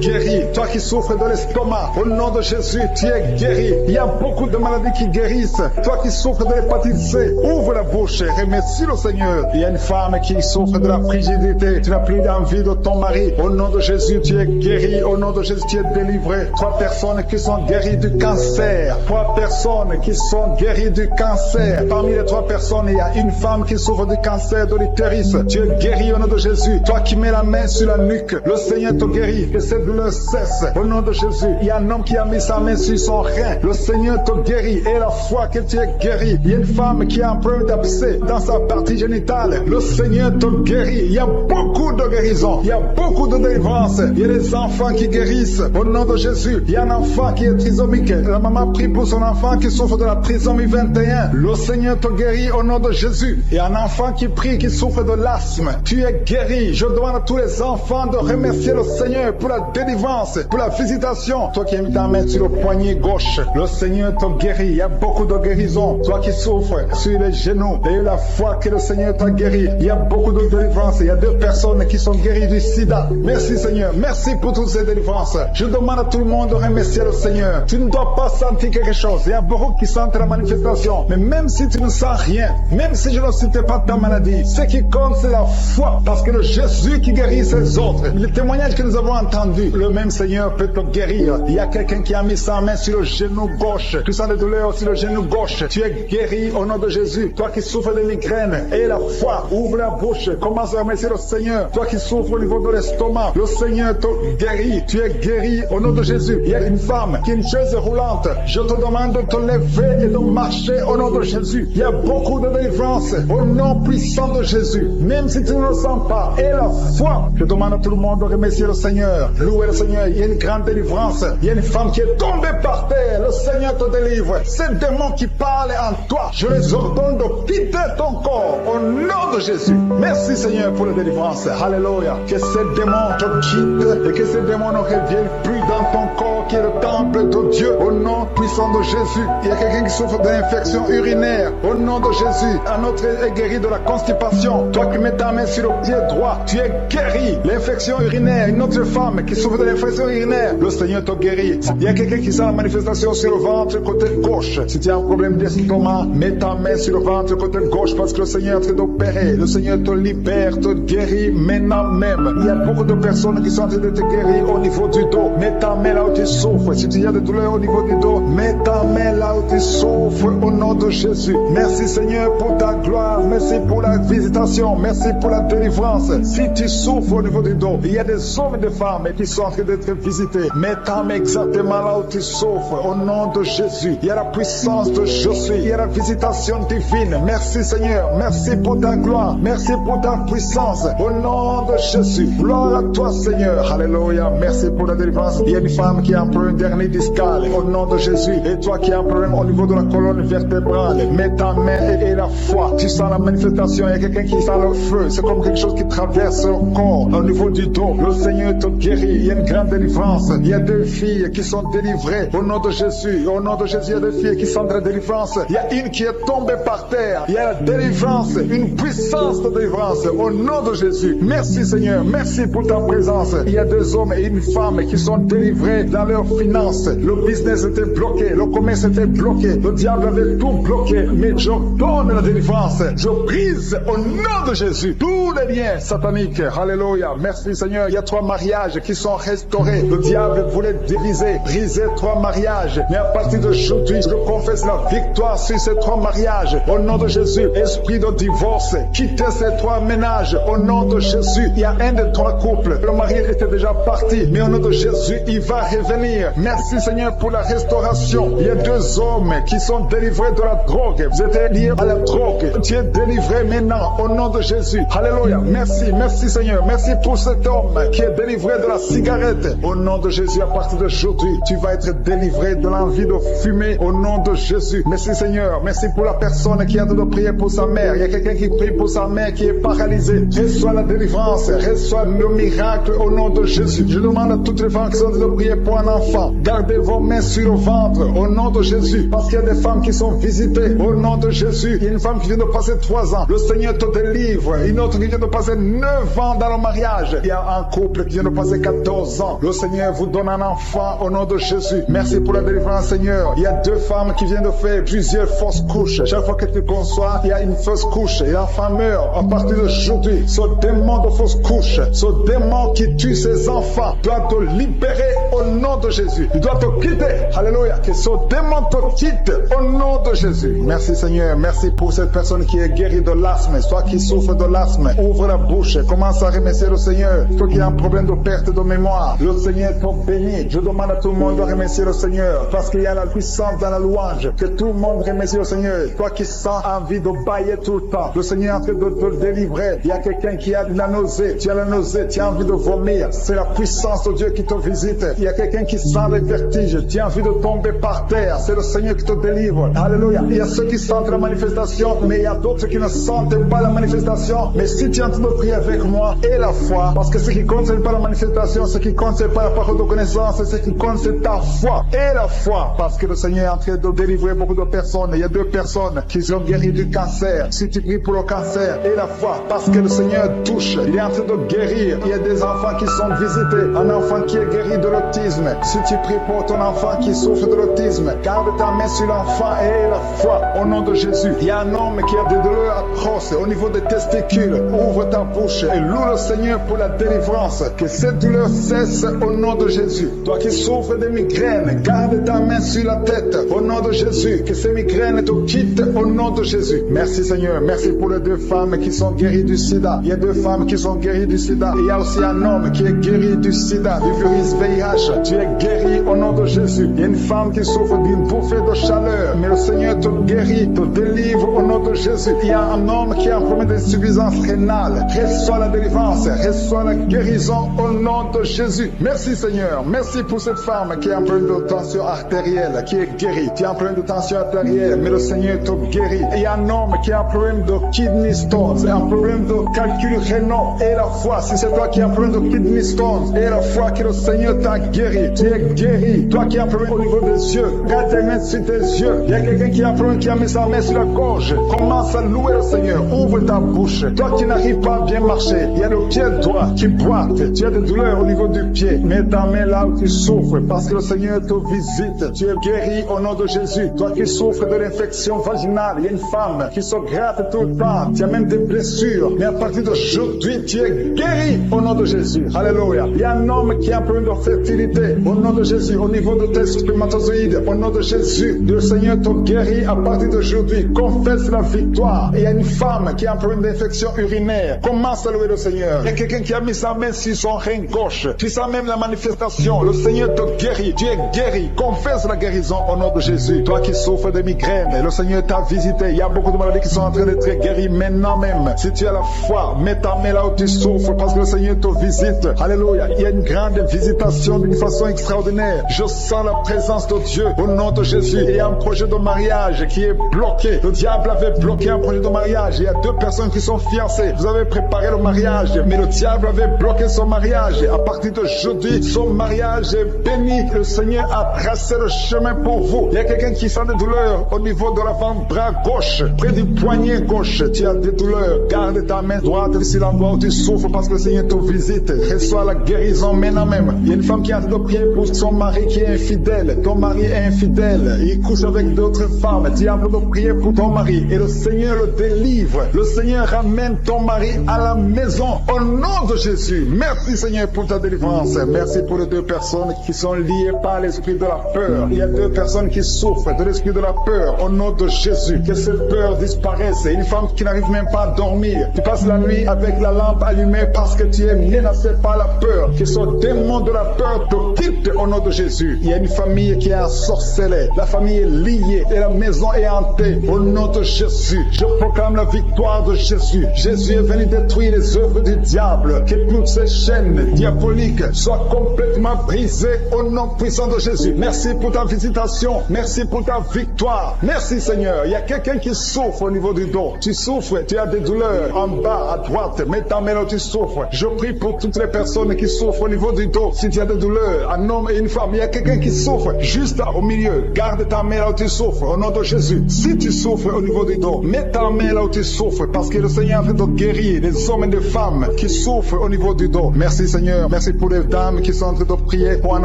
guérit. Toi qui souffres de l'estomac, au nom de Jésus, tu es guéri. Il y a beaucoup de maladies qui guérissent. Toi qui souffres de l'hépatite C, ouvre la bouche et remercie le Seigneur. Il y a une femme qui souffre de la frigidité. Tu n'as plus d'envie de ton mari. Au nom de Jésus, tu es guéri. Au nom de Jésus, tu es délivré. 3 personnes qui sont guéries du cancer. 3 personnes qui sont guéries du cancer. Parmi les 3 personnes, il y a a une femme qui souffre du cancer de l'utérus. Tu es guéri au nom de Jésus. Toi qui mets la main sur la nuque, le Seigneur te guérit. Que cette douleur cesse au nom de Jésus. Il y a un homme qui a mis sa main sur son rein. Le Seigneur te guérit. Et la foi que tu es guéri. Il y a une femme qui a un problème d'abcès dans sa partie génitale. Le Seigneur te guérit. Il y a beaucoup de guérisons. Il y a beaucoup de délivrance. Il y a des enfants qui guérissent au nom de Jésus. Il y a un enfant qui est trisomique. La maman prie pour son enfant qui souffre de la trisomie 21. Le Seigneur te guérit au nom de Jésus. Il y a un enfant qui prie, qui souffre de l'asthme. Tu es guéri. Je demande à tous les enfants de remercier le Seigneur pour la délivrance, pour la visitation. Toi qui as mis ta main sur le poignet gauche, le Seigneur te guérit. Il y a beaucoup de guérisons. Toi qui souffres sur les genoux, et la foi que le Seigneur t'a guéri. Il y a beaucoup de délivrances. Il y a 2 personnes qui sont guéries du sida. Merci Seigneur. Merci pour toutes ces délivrances. Je demande à tout le monde de remercier le Seigneur. Tu ne dois pas sentir quelque chose. Il y a beaucoup qui sentent la manifestation. Mais même si tu ne sens rien, même si je ne citais pas ta maladie, ce qui compte c'est la foi. Parce que le Jésus qui guérit ses autres, le témoignage que nous avons entendu, le même Seigneur peut te guérir. Il y a quelqu'un qui a mis sa main sur le genou gauche. Tu sens des douleurs sur le genou gauche. Tu es guéri au nom de Jésus. Toi qui souffres de migraine, et la foi, ouvre la bouche, commence à remercier le Seigneur. Toi qui souffres au niveau de l'estomac, le Seigneur te guérit. Tu es guéri au nom de Jésus. Il y a une femme qui a une chaise roulante. Je te demande de te lever et de marcher au nom de Jésus. Il y a beaucoup de délivrance au nom puissant de Jésus. Même si tu ne le sens pas. Et la foi. Je demande à tout le monde de remercier le Seigneur. Louer le Seigneur. Il y a une grande délivrance. Il y a une femme qui est tombée par terre. Le Seigneur te délivre. Ces démons qui parlent en toi, je les ordonne de quitter ton corps au nom de Jésus. Merci Seigneur pour la délivrance. Alléluia. Que ces démons te quittent et que ces démons ne reviennent plus dans ton corps qui est le temple de Dieu au nom puissant de Jésus. Il y a quelqu'un qui souffre d'infection urinaire au nom de Jésus. Un autre est guéri de la constipation. Toi qui mets ta main sur le pied droit, tu es guéri. L'infection urinaire. Une autre femme qui souffre de l'infection urinaire, le Seigneur te guérit. Il y a quelqu'un qui sent la manifestation sur le ventre côté gauche. Si tu as un problème d'estomac, mets ta main sur le ventre côté gauche parce que le Seigneur est en train d'opérer. Le Seigneur te libère, te guérit maintenant même. Il y a beaucoup de personnes qui sont en train de te guérir au niveau du dos. Mets ta main là où tu souffres. Si tu as des douleurs au niveau du dos, mets ta main là où tu souffres au nom de Jésus. Merci Seigneur pour ta gloire. Merci pour la visitation. Merci pour la délivrance. Si tu souffres au niveau du dos, il y a des hommes et des femmes qui sont en train d'être visités. Mets ta main exactement là où tu souffres au nom de Jésus. Il y a la puissance de Jésus. Il y a la visitation divine. Merci Seigneur. Merci pour ta gloire. Merci pour ta puissance. Au nom de Jésus. Gloire à toi Seigneur. Alléluia. Merci pour la délivrance. Il y a une femme qui a un problème d'hernie discale. Au nom de Jésus. Et toi qui as un problème au niveau de la colonne vertébrale. Mets ta main et la foi. Tu sens la manifestation. Il y a quelqu'un qui sent le feu. C'est comme quelque chose qui traverse le corps. Au niveau du dos. Le Seigneur te guérit. Il y a une grande délivrance. Il y a 2 filles qui sont délivrées. Au nom de Jésus. Au nom de Jésus, il y a 2 filles qui sont de la délivrance. Il y a une qui est tombée par terre. Il y a la délivrance. Une puissance de délivrance. Au nom de Jésus. Merci Seigneur. Merci pour ta présence. Il y a 2 hommes et une femme qui sont délivrés dans leurs finances. Le business était bloqué. Le commerce était bloqué. Le diable avait tout bloqué. Mais je donne la délivrance. Je brise au nom de Jésus tous les liens sataniques. Alléluia. Merci Seigneur. Il y a 3 mariages qui sont restaurés. Le diable voulait diviser, briser 3 mariages. Mais à partir d'aujourd'hui, je confesse la victoire sur ces 3 mariages. Au nom de Jésus, esprit de divorce, quittez ces 3 ménages. Au nom de Jésus, il y a un des 3 couples. Le mari était déjà parti, mais au nom de Jésus, il va revenir. Merci Seigneur pour la restauration. Il y a 2 hommes qui sont délivrés de la drogue. Vous êtes liés à la drogue. Tu es délivré maintenant au nom de Jésus. Alléluia. Merci, merci Seigneur. Merci pour cet homme qui est délivré de la cigarette. Au nom de Jésus, à partir d'aujourd'hui, tu vas être délivré de l'envie de fumer au nom de Jésus. Merci Seigneur. Merci pour la personne qui a de prier pour sa mère. Il y a quelqu'un qui prie pour sa mère qui est paralysée. Reçois la délivrance. Reçois le miracle au nom de Jésus. Je demande à toutes les femmes qui sont de prier pour un enfant. Gardez vos mains sur le ventre au nom de Jésus. Parce qu'il y a des femmes qui sont visitées au nom de Jésus. Il y a une femme qui vient de passer 3 ans. Le Seigneur te délivre. Une autre qui vient de passer 9 ans dans le mariage. Il y a un couple qui vient de passer 14 ans. Le Seigneur vous donne un enfant au nom de Jésus. Merci pour la délivrance Seigneur. Il y a 2 femmes qui viennent de faire plusieurs fausses couches. Chaque fois que tu conçois, il y a une fausse couche et l'enfant meurt. À partir d'aujourd'hui, ce démon de fausse couche, ce démon qui tue ses enfants doit te libérer libéré au nom de Jésus. Tu dois te quitter. Alléluia. Que ce démon te quitte au nom de Jésus. Merci Seigneur. Merci pour cette personne qui est guérie de l'asthme. Toi qui souffres de l'asthme, ouvre la bouche. Commence à remercier le Seigneur. Toi qui as un problème de perte de mémoire, le Seigneur te bénit. Je demande à tout le monde de remercier le Seigneur parce qu'il y a la puissance dans la louange. Que tout le monde remercie le Seigneur. Toi qui sens envie de bailler tout le temps, le Seigneur est en train de te délivrer. Il y a quelqu'un qui a de la nausée. Tu as la nausée, tu as envie de vomir. C'est la puissance de Dieu qui te visite. Il y a quelqu'un qui sent les vertiges. Tu as envie de tomber par terre. C'est le Seigneur qui te délivre. Alléluia. Il y a ceux qui sentent la manifestation, mais il y a d'autres qui ne sentent pas la manifestation. Mais si tu es en train de prier avec moi, et la foi, parce que ce qui compte, ce n'est pas la manifestation, ce qui compte, ce n'est pas la parole de connaissance, ce qui compte, c'est ta foi. Et la foi, parce que le Seigneur est en train de délivrer beaucoup de personnes. Il y a 2 personnes qui sont guéries du cancer. Si tu pries pour le cancer, et la foi, parce que le Seigneur touche, il est en train de guérir. Il y a des enfants qui sont visités. Un enfant qui est guéri de l'autisme. Si tu pries pour ton enfant qui souffre de l'autisme, garde ta main sur l'enfant et la foi au nom de Jésus. Il y a un homme qui a des douleurs atroces au niveau des testicules. Ouvre ta bouche et loue le Seigneur pour la délivrance. Que cette douleur cesse au nom de Jésus. Toi qui souffres de migraines, garde ta main sur la tête au nom de Jésus. Que ces migraines te quittent au nom de Jésus. Merci Seigneur. Merci pour les 2 femmes qui sont guéries du sida. Il y a 2 femmes qui sont guéries du sida. Et il y a aussi un homme qui est guéri du sida, du virus VIH. Tu es guéri au nom de Jésus. Il y a une femme qui souffre d'une bouffée de chaleur. Mais le Seigneur te guérit, te délivre au nom de Jésus. Il y a un homme qui a un problème d'insuffisance rénale. Reçois la délivrance, reçois la guérison au nom de Jésus. Merci Seigneur. Merci pour cette femme qui a un problème de tension artérielle, qui est guérie. Tu as un problème de tension artérielle, mais le Seigneur te guérit. Et il y a un homme qui a un problème de kidney stones, un problème de calcul rénal. Et la foi, si c'est toi qui as un problème de kidney stones, et la foi que le Seigneur t'a guéri. Tu es guéri. Toi qui as un problème au niveau des yeux, garde tes mains sur tes yeux. Il y a quelqu'un qui a un problème qui a mis sa main sur la gorge. Commence à louer le Seigneur. Ouvre ta bouche. Toi qui n'arrives pas à bien marcher, il y a le pied droit qui boite. Tu as des douleurs au niveau du pied. Mets ta main là où tu souffres parce que le Seigneur te visite. Tu es guéri au nom de Jésus. Toi qui souffres de l'infection vaginale, il y a une femme qui se gratte tout le temps. Tu as même des blessures. Mais à partir d'aujourd'hui, tu es guéri au nom de Jésus. Alléluia. Il y a un homme qui a un problème de fertilité au nom de Jésus. Au niveau de tes spermatozoïdes, au nom de Jésus, le Seigneur te guérit à partir d'aujourd'hui. Confesse la victoire. Et il y a une femme qui a un problème d'infection urinaire. Commence à louer le Seigneur. Il y a quelqu'un qui a mis sa main sur son rein gauche. Tu sens même la manifestation. Le Seigneur te guérit. Tu es guéri. Confesse la guérison au nom de Jésus. Toi qui souffres de migraines, le Seigneur t'a visité. Il y a beaucoup de maladies qui sont en train d'être guéries maintenant même. Si tu as la foi, mets ta main là où tu souffres parce que le Seigneur te visite. Alléluia. Il y a une grande visitation d'une façon extraordinaire. Je sens la présence de Dieu au nom de Jésus. Et il y a un projet de mariage qui est bloqué. Le diable avait bloqué un projet de mariage. Il y a 2 personnes qui sont fiancées. Vous avez préparé le mariage, mais le diable avait bloqué son mariage. À partir d'aujourd'hui, son mariage est béni. Le Seigneur a tracé le chemin pour vous. Il y a quelqu'un qui sent des douleurs au niveau de l'avant-bras gauche, près du poignet gauche. Tu as des douleurs. Garde ta main droite sur l'endroit où tu souffres parce que le Seigneur te visite. Reçois la guérison maintenant même. Il y a une femme qui a de prier pour son mari qui est infidèle. Ton mari est infidèle. Il couche avec d'autres femmes. Tu as de prier pour ton mari et le Seigneur le délivre. Le Seigneur ramène ton mari à la maison au nom de Jésus. Merci Seigneur pour ta délivrance. Merci pour les 2 personnes qui sont liées par l'esprit de la peur. Il y a 2 personnes qui souffrent de l'esprit de la peur au nom de Jésus. Que cette peur disparaisse. Une femme qui n'arrive même pas à dormir. Tu passes la nuit avec la lampe allumée parce que tu es menacé par la peur. Que ce démon de la peur te quitte au nom de Jésus. Il y a une famille qui est ensorcelée. La famille est liée et la maison est hantée au nom de Jésus. Je proclame la victoire de Jésus. Jésus est venu détruire les œuvres du diable. Que toutes ces chaînes diaboliques soient complètement brisées au nom puissant de Jésus. Merci pour ta visitation. Merci pour ta victoire. Merci Seigneur. Il y a quelqu'un qui souffre au niveau du dos. Tu souffres, tu as des douleurs en bas, à droite. Mets ta main là où tu souffres. Je prie pour toutes les personnes qui souffrent au niveau du dos. Si tu as des douleurs, un homme et une femme, il y a quelqu'un qui souffre juste au milieu. Garde ta main là où tu souffres au nom de Jésus. Si tu souffres au niveau du dos, mets ta main là où tu souffres parce que le Seigneur veut te guérir des hommes et des femmes qui souffrent au niveau du dos. Merci Seigneur. Merci pour les dames qui sont en train de prier pour un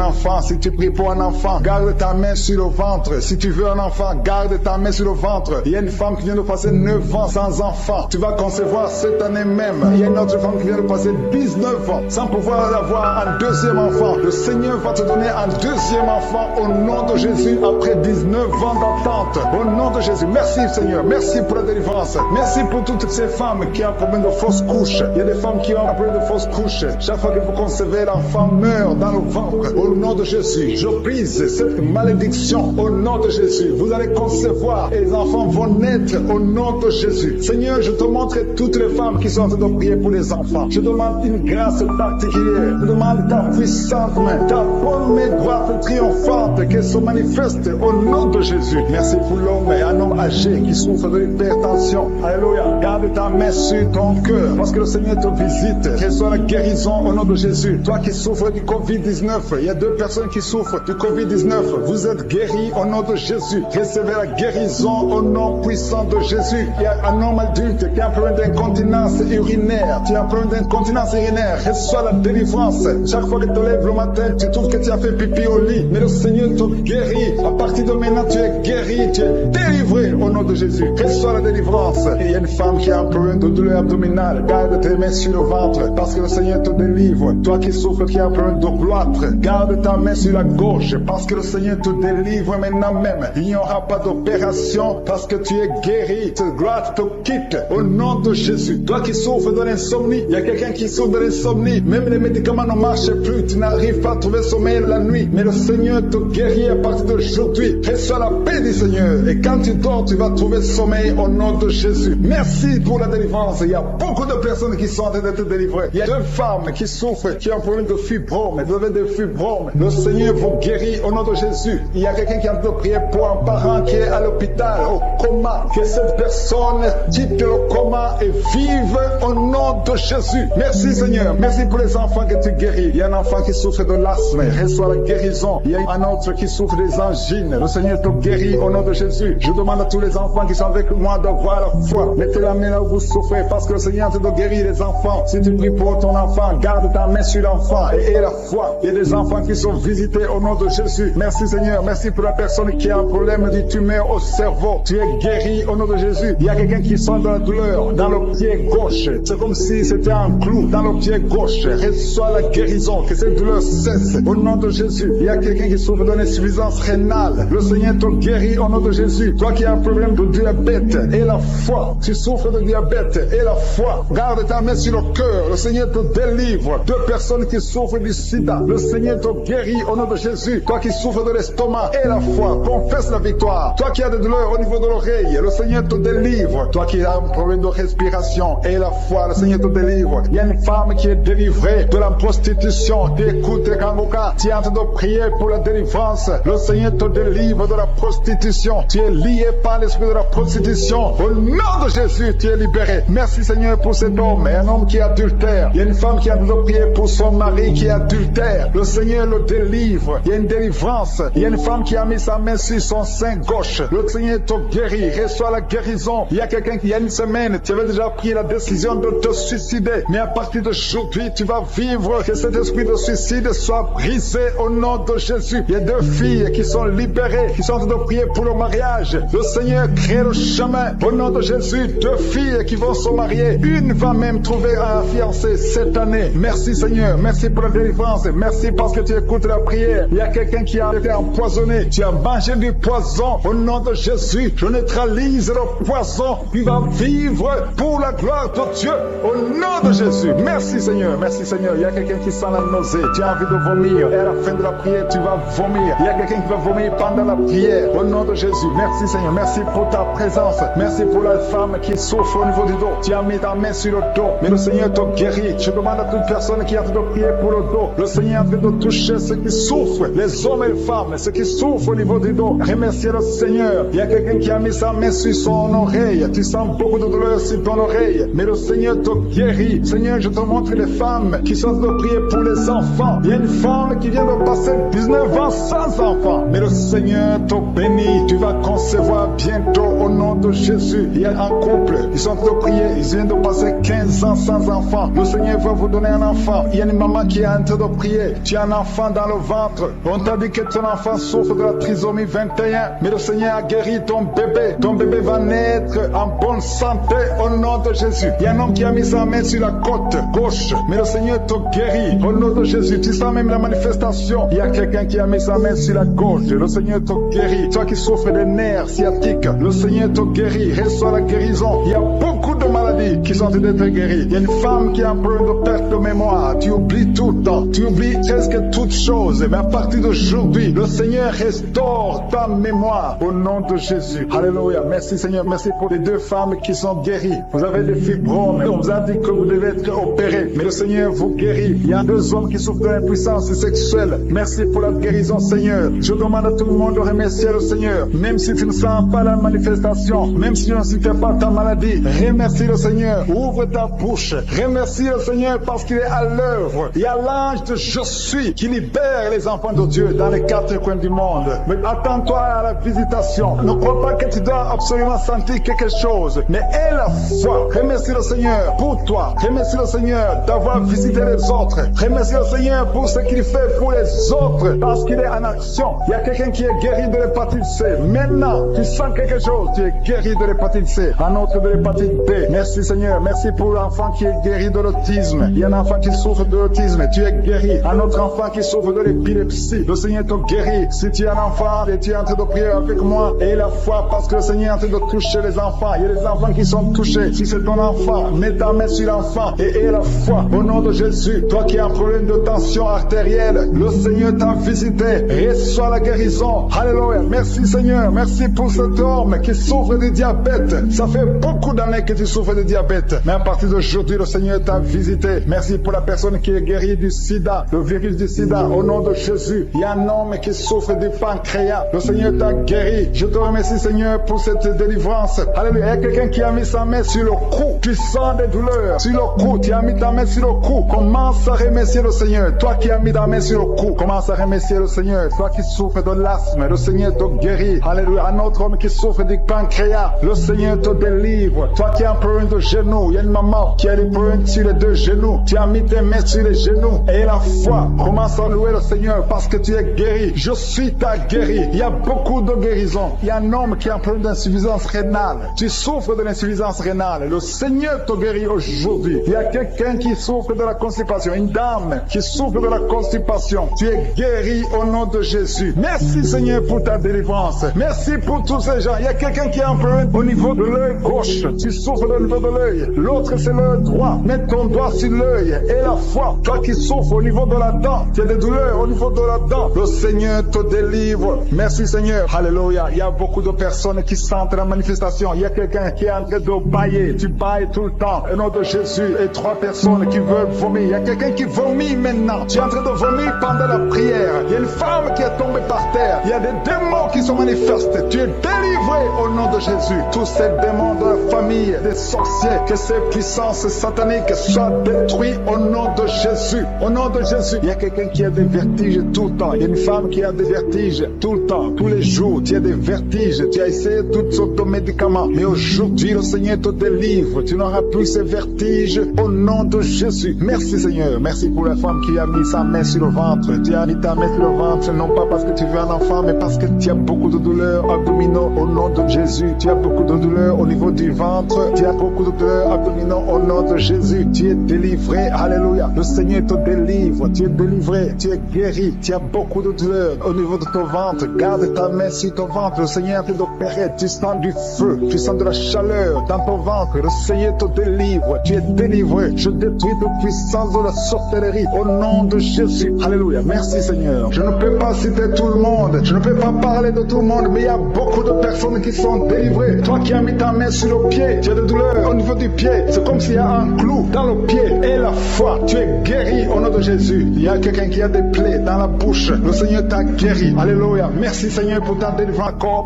enfant. Si tu pries pour un enfant, garde ta main sur le ventre. Si tu veux un enfant, garde ta main sur le ventre. Il y a une femme qui vient de passer 9 ans sans enfant. Tu vas concevoir cette année même. Il y a une autre femme qui vient de passer 19 ans sans pouvoir avoir un 2e enfant. enfant. Le Seigneur va te donner un deuxième enfant au nom de Jésus après 19 ans d'attente. Au nom de Jésus. Merci Seigneur. Merci pour la délivrance. Merci pour toutes ces femmes qui ont un problème de fausse couche. Il y a des femmes qui ont un problème de fausse couche. Chaque fois que vous concevez, l'enfant meurt dans le ventre. Au nom de Jésus, je brise cette malédiction. Au nom de Jésus, vous allez concevoir et les enfants vont naître au nom de Jésus. Seigneur, je te montre toutes les femmes qui sont en train de prier pour les enfants. Je demande une grâce particulière. Je demande ta puissante main, ta bonne main droite triomphante qu'elle se manifeste au nom de Jésus. Merci pour l'homme et un homme âgé qui souffre de l'hypertension. Alléluia. Garde ta main sur ton cœur parce que le Seigneur te visite. Qu'elle soit la guérison au nom de Jésus. Toi qui souffres du Covid-19, il y a 2 personnes qui souffrent du Covid-19. Vous êtes guéris au nom de Jésus. Recevez la guérison au nom puissant de Jésus. Il y a un homme adulte qui a un problème d'incontinence urinaire. Tu as un problème d'incontinence urinaire. Reçois la délivrance. Chaque fois que tu te lèves le matin, tu trouves que tu as fait pipi au lit. Mais le Seigneur te guérit. À partir de maintenant, tu es guéri. Tu es délivré au nom de Jésus. Reçois la délivrance. Et il y a une femme qui a un problème de douleur abdominale. Garde tes mains sur le ventre parce que le Seigneur te délivre. Toi qui souffres, qui a un problème de gloître, garde ta main sur la gauche parce que le Seigneur te délivre maintenant même. Il n'y aura pas d'opération parce que tu es guéri. Cette gloire te quitte au nom de Jésus. Toi qui souffres de l'insomnie, il y a quelqu'un qui souffre de l'insomnie. Même les médicaments ne marchent plus. Tu n'arrives pas à trouver sommeil la nuit. Mais le Seigneur te guérit à partir d'aujourd'hui. Reçois la paix du Seigneur. Et quand tu dors, tu vas trouver sommeil au nom de Jésus. Merci pour la délivrance. Il y a beaucoup de personnes qui sont en train d'être délivrées. Il y a 2 femmes qui souffrent, qui ont un problème de fibrome. Vous avez des fibromes. Le Seigneur vous guérit au nom de Jésus. Il y a quelqu'un qui est en train de prier pour un parent qui est à l'hôpital, au coma. Que cette personne quitte le coma et vive au nom de Jésus. Merci Seigneur. Merci pour les enfants que tu guéris. Il y a un enfant qui souffre de l'asthme. Reçois la guérison. Il y a un autre qui souffre des angines. Le Seigneur te guérit au nom de Jésus. Je demande à tous les enfants qui sont avec moi d'avoir la foi. Mettez la main là où vous souffrez parce que le Seigneur te guérit les enfants. Si tu pries pour ton enfant, garde ta main sur l'enfant et aie la foi. Il y a des enfants qui sont visités au nom de Jésus. Merci Seigneur. Merci pour la personne qui a un problème de tumeur au cerveau. Tu es guéri au nom de Jésus. Il y a quelqu'un qui sent de la douleur dans le pied gauche. C'est comme si c'était un clou dans le pied gauche. Reçois la guérison. Que cette douleur cesse au nom de Jésus. Il y a quelqu'un qui souffre d'une insuffisance rénale. Le Seigneur te guérit au nom de Jésus. Toi qui as un problème de diabète et la foi. Tu souffres de diabète et la foi. Garde ta main sur le cœur. Le Seigneur te délivre. 2 personnes qui souffrent du sida. Le Seigneur te guérit au nom de Jésus. Toi qui souffres de l'estomac et la foi. Confesse la victoire. Toi qui as des douleurs au niveau de l'oreille. Le Seigneur te délivre. Toi qui as un problème de respiration et la foi. Le Seigneur te délivre. Il y a une femme qui est délivrée de la prostitution. Tu écoutes Kanguka. Tu es en train de prier pour la délivrance. Le Seigneur te délivre de la prostitution. Tu es lié par l'esprit de la prostitution. Au nom de Jésus, tu es libéré. Merci Seigneur pour cet homme et un homme qui est adultère. Il y a une femme qui a besoin de prier pour son mari qui est adultère. Le Seigneur le délivre. Il y a une délivrance. Il y a une femme qui a mis sa main sur son sein gauche. Le Seigneur te guérit. Reçois la guérison. Il y a quelqu'un qui, il y a une semaine, tu avais déjà pris la décision de te suicider. Mais à partir d'aujourd'hui, tu vas vivre. Que cet esprit de suicide soit brisé au nom de Jésus. Il y a 2 filles qui sont libérées, qui sont en train de prier pour le mariage. Le Seigneur crée le chemin. Au nom de Jésus, 2 filles qui vont se marier. Une va même trouver un fiancé cette année. Merci Seigneur. Merci pour la délivrance. Merci parce que tu écoutes la prière. Il y a quelqu'un qui a été empoisonné. Tu as mangé du poison. Au nom de Jésus, je neutralise le poison. Tu vas vivre pour la gloire de Dieu. Au nom de Jésus. Merci Seigneur. Merci Seigneur. Il y a quelqu'un qui sent la nausée. Tu as envie de vomir. Et à la fin de la prière, tu vas vomir. Il y a quelqu'un qui va vomir pendant la prière. Au nom de Jésus. Merci Seigneur. Merci pour ta présence. Merci pour la femme qui souffre au niveau du dos. Tu as mis ta main sur le dos. Mais le Seigneur te guérit. Je demande à toute personne qui a envie de prier pour le dos. Le Seigneur est en train de toucher ceux qui souffrent. Les hommes et les femmes. Ceux qui souffrent au niveau du dos. Remerciez le Seigneur. Il y a quelqu'un qui a mis sa main sur son oreille. Tu sens beaucoup de douleur sur ton oreille. Mais le Seigneur te guérit. Seigneur, je te montre les femmes qui sont en train de prier pour les enfants. Il y a une femme qui vient de passer 19 ans sans enfant. Mais le Seigneur te bénit. Tu vas concevoir bientôt au nom de Jésus. Il y a un couple. Ils sont en train de prier. Ils viennent de passer 15 ans sans enfant. Le Seigneur va vous donner un enfant. Il y a une maman qui est en train de prier. Tu as un enfant dans le ventre. On t'a dit que ton enfant souffre de la trisomie 21. Mais le Seigneur a guéri ton bébé. Ton bébé va naître en bonne santé au nom de Jésus. Il y a un homme qui a mis sa main sur la côte gauche. Mais le Seigneur te guérit au nom de Jésus. Tu sens même la manifestation. Il y a quelqu'un qui a mis sa main sur la gauche. Le Seigneur te guérit. Toi qui souffres des nerfs sciatiques, le Seigneur te guérit. Reçois la guérison. Il y a beaucoup de maladies qui sont en train d'être guéries. Il y a une femme qui a un problème de perte de mémoire. Tu oublies tout le temps. Tu oublies presque toutes choses. Mais à partir d'aujourd'hui, le Seigneur restaure ta mémoire au nom de Jésus. Alléluia. Merci Seigneur. Merci pour les 2 femmes qui sont guéries. Vous avez des fibromes. On vous a dit que vous devez être opérés. Mais le Seigneur vous guérit. Il y a 2 hommes qui souffrent de l'impuissance sexuelle. Merci pour la guérison Seigneur. Je demande à tout le monde de remercier le Seigneur. Même si tu ne sens pas la manifestation, même si tu ne sais pas ta maladie, remercie le Seigneur. Ouvre ta bouche. Remercie le Seigneur parce qu'il est à l'œuvre. Il y a l'ange de Je suis qui libère les enfants de Dieu dans les 4 coins du monde. Mais attends-toi à la visitation. Ne crois pas que tu dois absolument sentir quelque chose. Mais aie la foi. Remercie le Seigneur pour toi. Remercie le Seigneur d'avoir visité les autres. Remercie le Seigneur pour ce qu'il fait pour les autres parce qu'il est en action. Il y a quelqu'un qui est guéri de l'hépatite C. Maintenant, tu sens quelque chose. Tu es guéri de l'hépatite C. Un autre de l'hépatite B. Merci Seigneur. Merci pour l'enfant qui est guéri de l'autisme. Il y a un enfant qui souffre de l'autisme. Tu es guéri. Un autre enfant qui souffre de l'épilepsie. Le Seigneur te guérit. Si tu es un enfant et tu es en train de prier avec moi, aie la foi parce que le Seigneur est en train de toucher les enfants. Il y a des enfants qui sont touchés. Si c'est ton enfant, mets ta main sur l'enfant et aie la foi au nom de Jésus. Toi qui as un problème de tension artérielle, le Seigneur t'a visité. Reçois la guérison. Alléluia. Merci Seigneur. Merci pour cet homme qui souffre de diabète. Ça fait beaucoup d'années que tu souffres de diabète. Mais à partir d'aujourd'hui, le Seigneur t'a visité. Merci pour la personne qui est guérie du sida, le virus du sida. Au nom de Jésus, il y a un homme qui souffre du pancréas. Le Seigneur t'a guéri. Je te remercie Seigneur pour cette délivrance. Alléluia. Il y a quelqu'un qui a mis sa main sur le cou. Tu sens des douleurs sur le cou. Tu as mis ta main sur le cou. Commence à remercier le Seigneur. Toi qui as mis ta main sur le cou, commence à remercier le Seigneur. Toi qui souffres de l'asthme, le Seigneur te guérit. Alléluia. Un autre homme qui souffre du pancréas, le Seigneur te délivre. Toi qui as un problème de genou, il y a une maman qui a des problèmes sur les 2 genoux. Tu as mis tes mains sur les genoux et la foi. Commence à louer le Seigneur parce que tu es guéri. Je suis ta guéri. Il y a beaucoup de guérisons. Il y a un homme qui a un problème d'insuffisance rénale. Tu souffres de l'insuffisance rénale. Le Seigneur te guérit aujourd'hui. Il y a quelqu'un qui souffre de la constipation. Une dame qui souffre de la constipation. Tu es guéri au nom de Jésus. Merci Seigneur pour ta délivrance. Merci pour tous ces gens. Il y a quelqu'un qui a un problème au niveau de l'œil gauche. Tu souffres au niveau de l'œil. L'autre c'est l'œil droit. Mets ton doigt sur l'œil et la foi. Toi qui souffres au niveau de la dent. Tu as des douleurs au niveau de la dent. Le Seigneur te délivre. Merci Seigneur. Alléluia. Il y a beaucoup de personnes qui sentent la manifestation. Il y a quelqu'un qui est en train de bailler. Tu bailles tout le temps. Au nom de Jésus. Et 3 personnes qui veulent vomir. Il y a quelqu'un qui vomit maintenant. Tu es en train de vomir pendant la prière. Il y a une femme qui est tombée par terre. Il y a des démons qui se manifestent. Tu es délivré au nom de Jésus. Tous ces démons de la famille, des sorciers, que ces puissances sataniques soient détruites au nom de Jésus. Au nom de Jésus. Il y a quelqu'un qui a des vertiges tout le temps. Il y a une femme qui a des vertiges tout le temps. Tous les jours, tu as des vertiges. Tu as essayé toutes sortes de médicaments. Mais aujourd'hui, le Seigneur te délivre. Tu n'auras plus ces vertiges au nom de Jésus. Merci Seigneur. Merci pour la femme qui a mis sa main sur le ventre. Tu as mis ta main sur le ventre, non pas parce que tu veux un enfant, mais parce que tu as beaucoup de douleurs abdominaux au nom de Jésus. Tu as beaucoup de douleurs au niveau du ventre. Tu as beaucoup de douleurs abdominaux au nom de Jésus. Tu es délivré. Alléluia. Le Seigneur te délivre. Tu es délivré. Tu es guéri. Tu as beaucoup de douleurs au niveau de ton ventre. Garde ta main sur ton ventre. Le Seigneur te opérer. Tu sens du feu. Tu sens de la chaleur dans ton ventre. Le Seigneur te délivre. Tu es délivré. Je détruis toute puissance de la sorcellerie au nom de Jésus. Alléluia. Merci Seigneur. Je ne peux pas citer tout le monde. Je ne peux pas parler de tout le monde, mais il y a beaucoup de personnes qui sont délivrées. Toi qui as mis ta main sur le pied, tu as des douleurs au niveau du du pied. C'est comme s'il y a un clou dans le pied. Et la foi, tu es guéri au nom de Jésus. Il y a quelqu'un qui a des plaies dans la bouche. Le Seigneur t'a guéri. Alléluia. Merci Seigneur pour ta délivrance.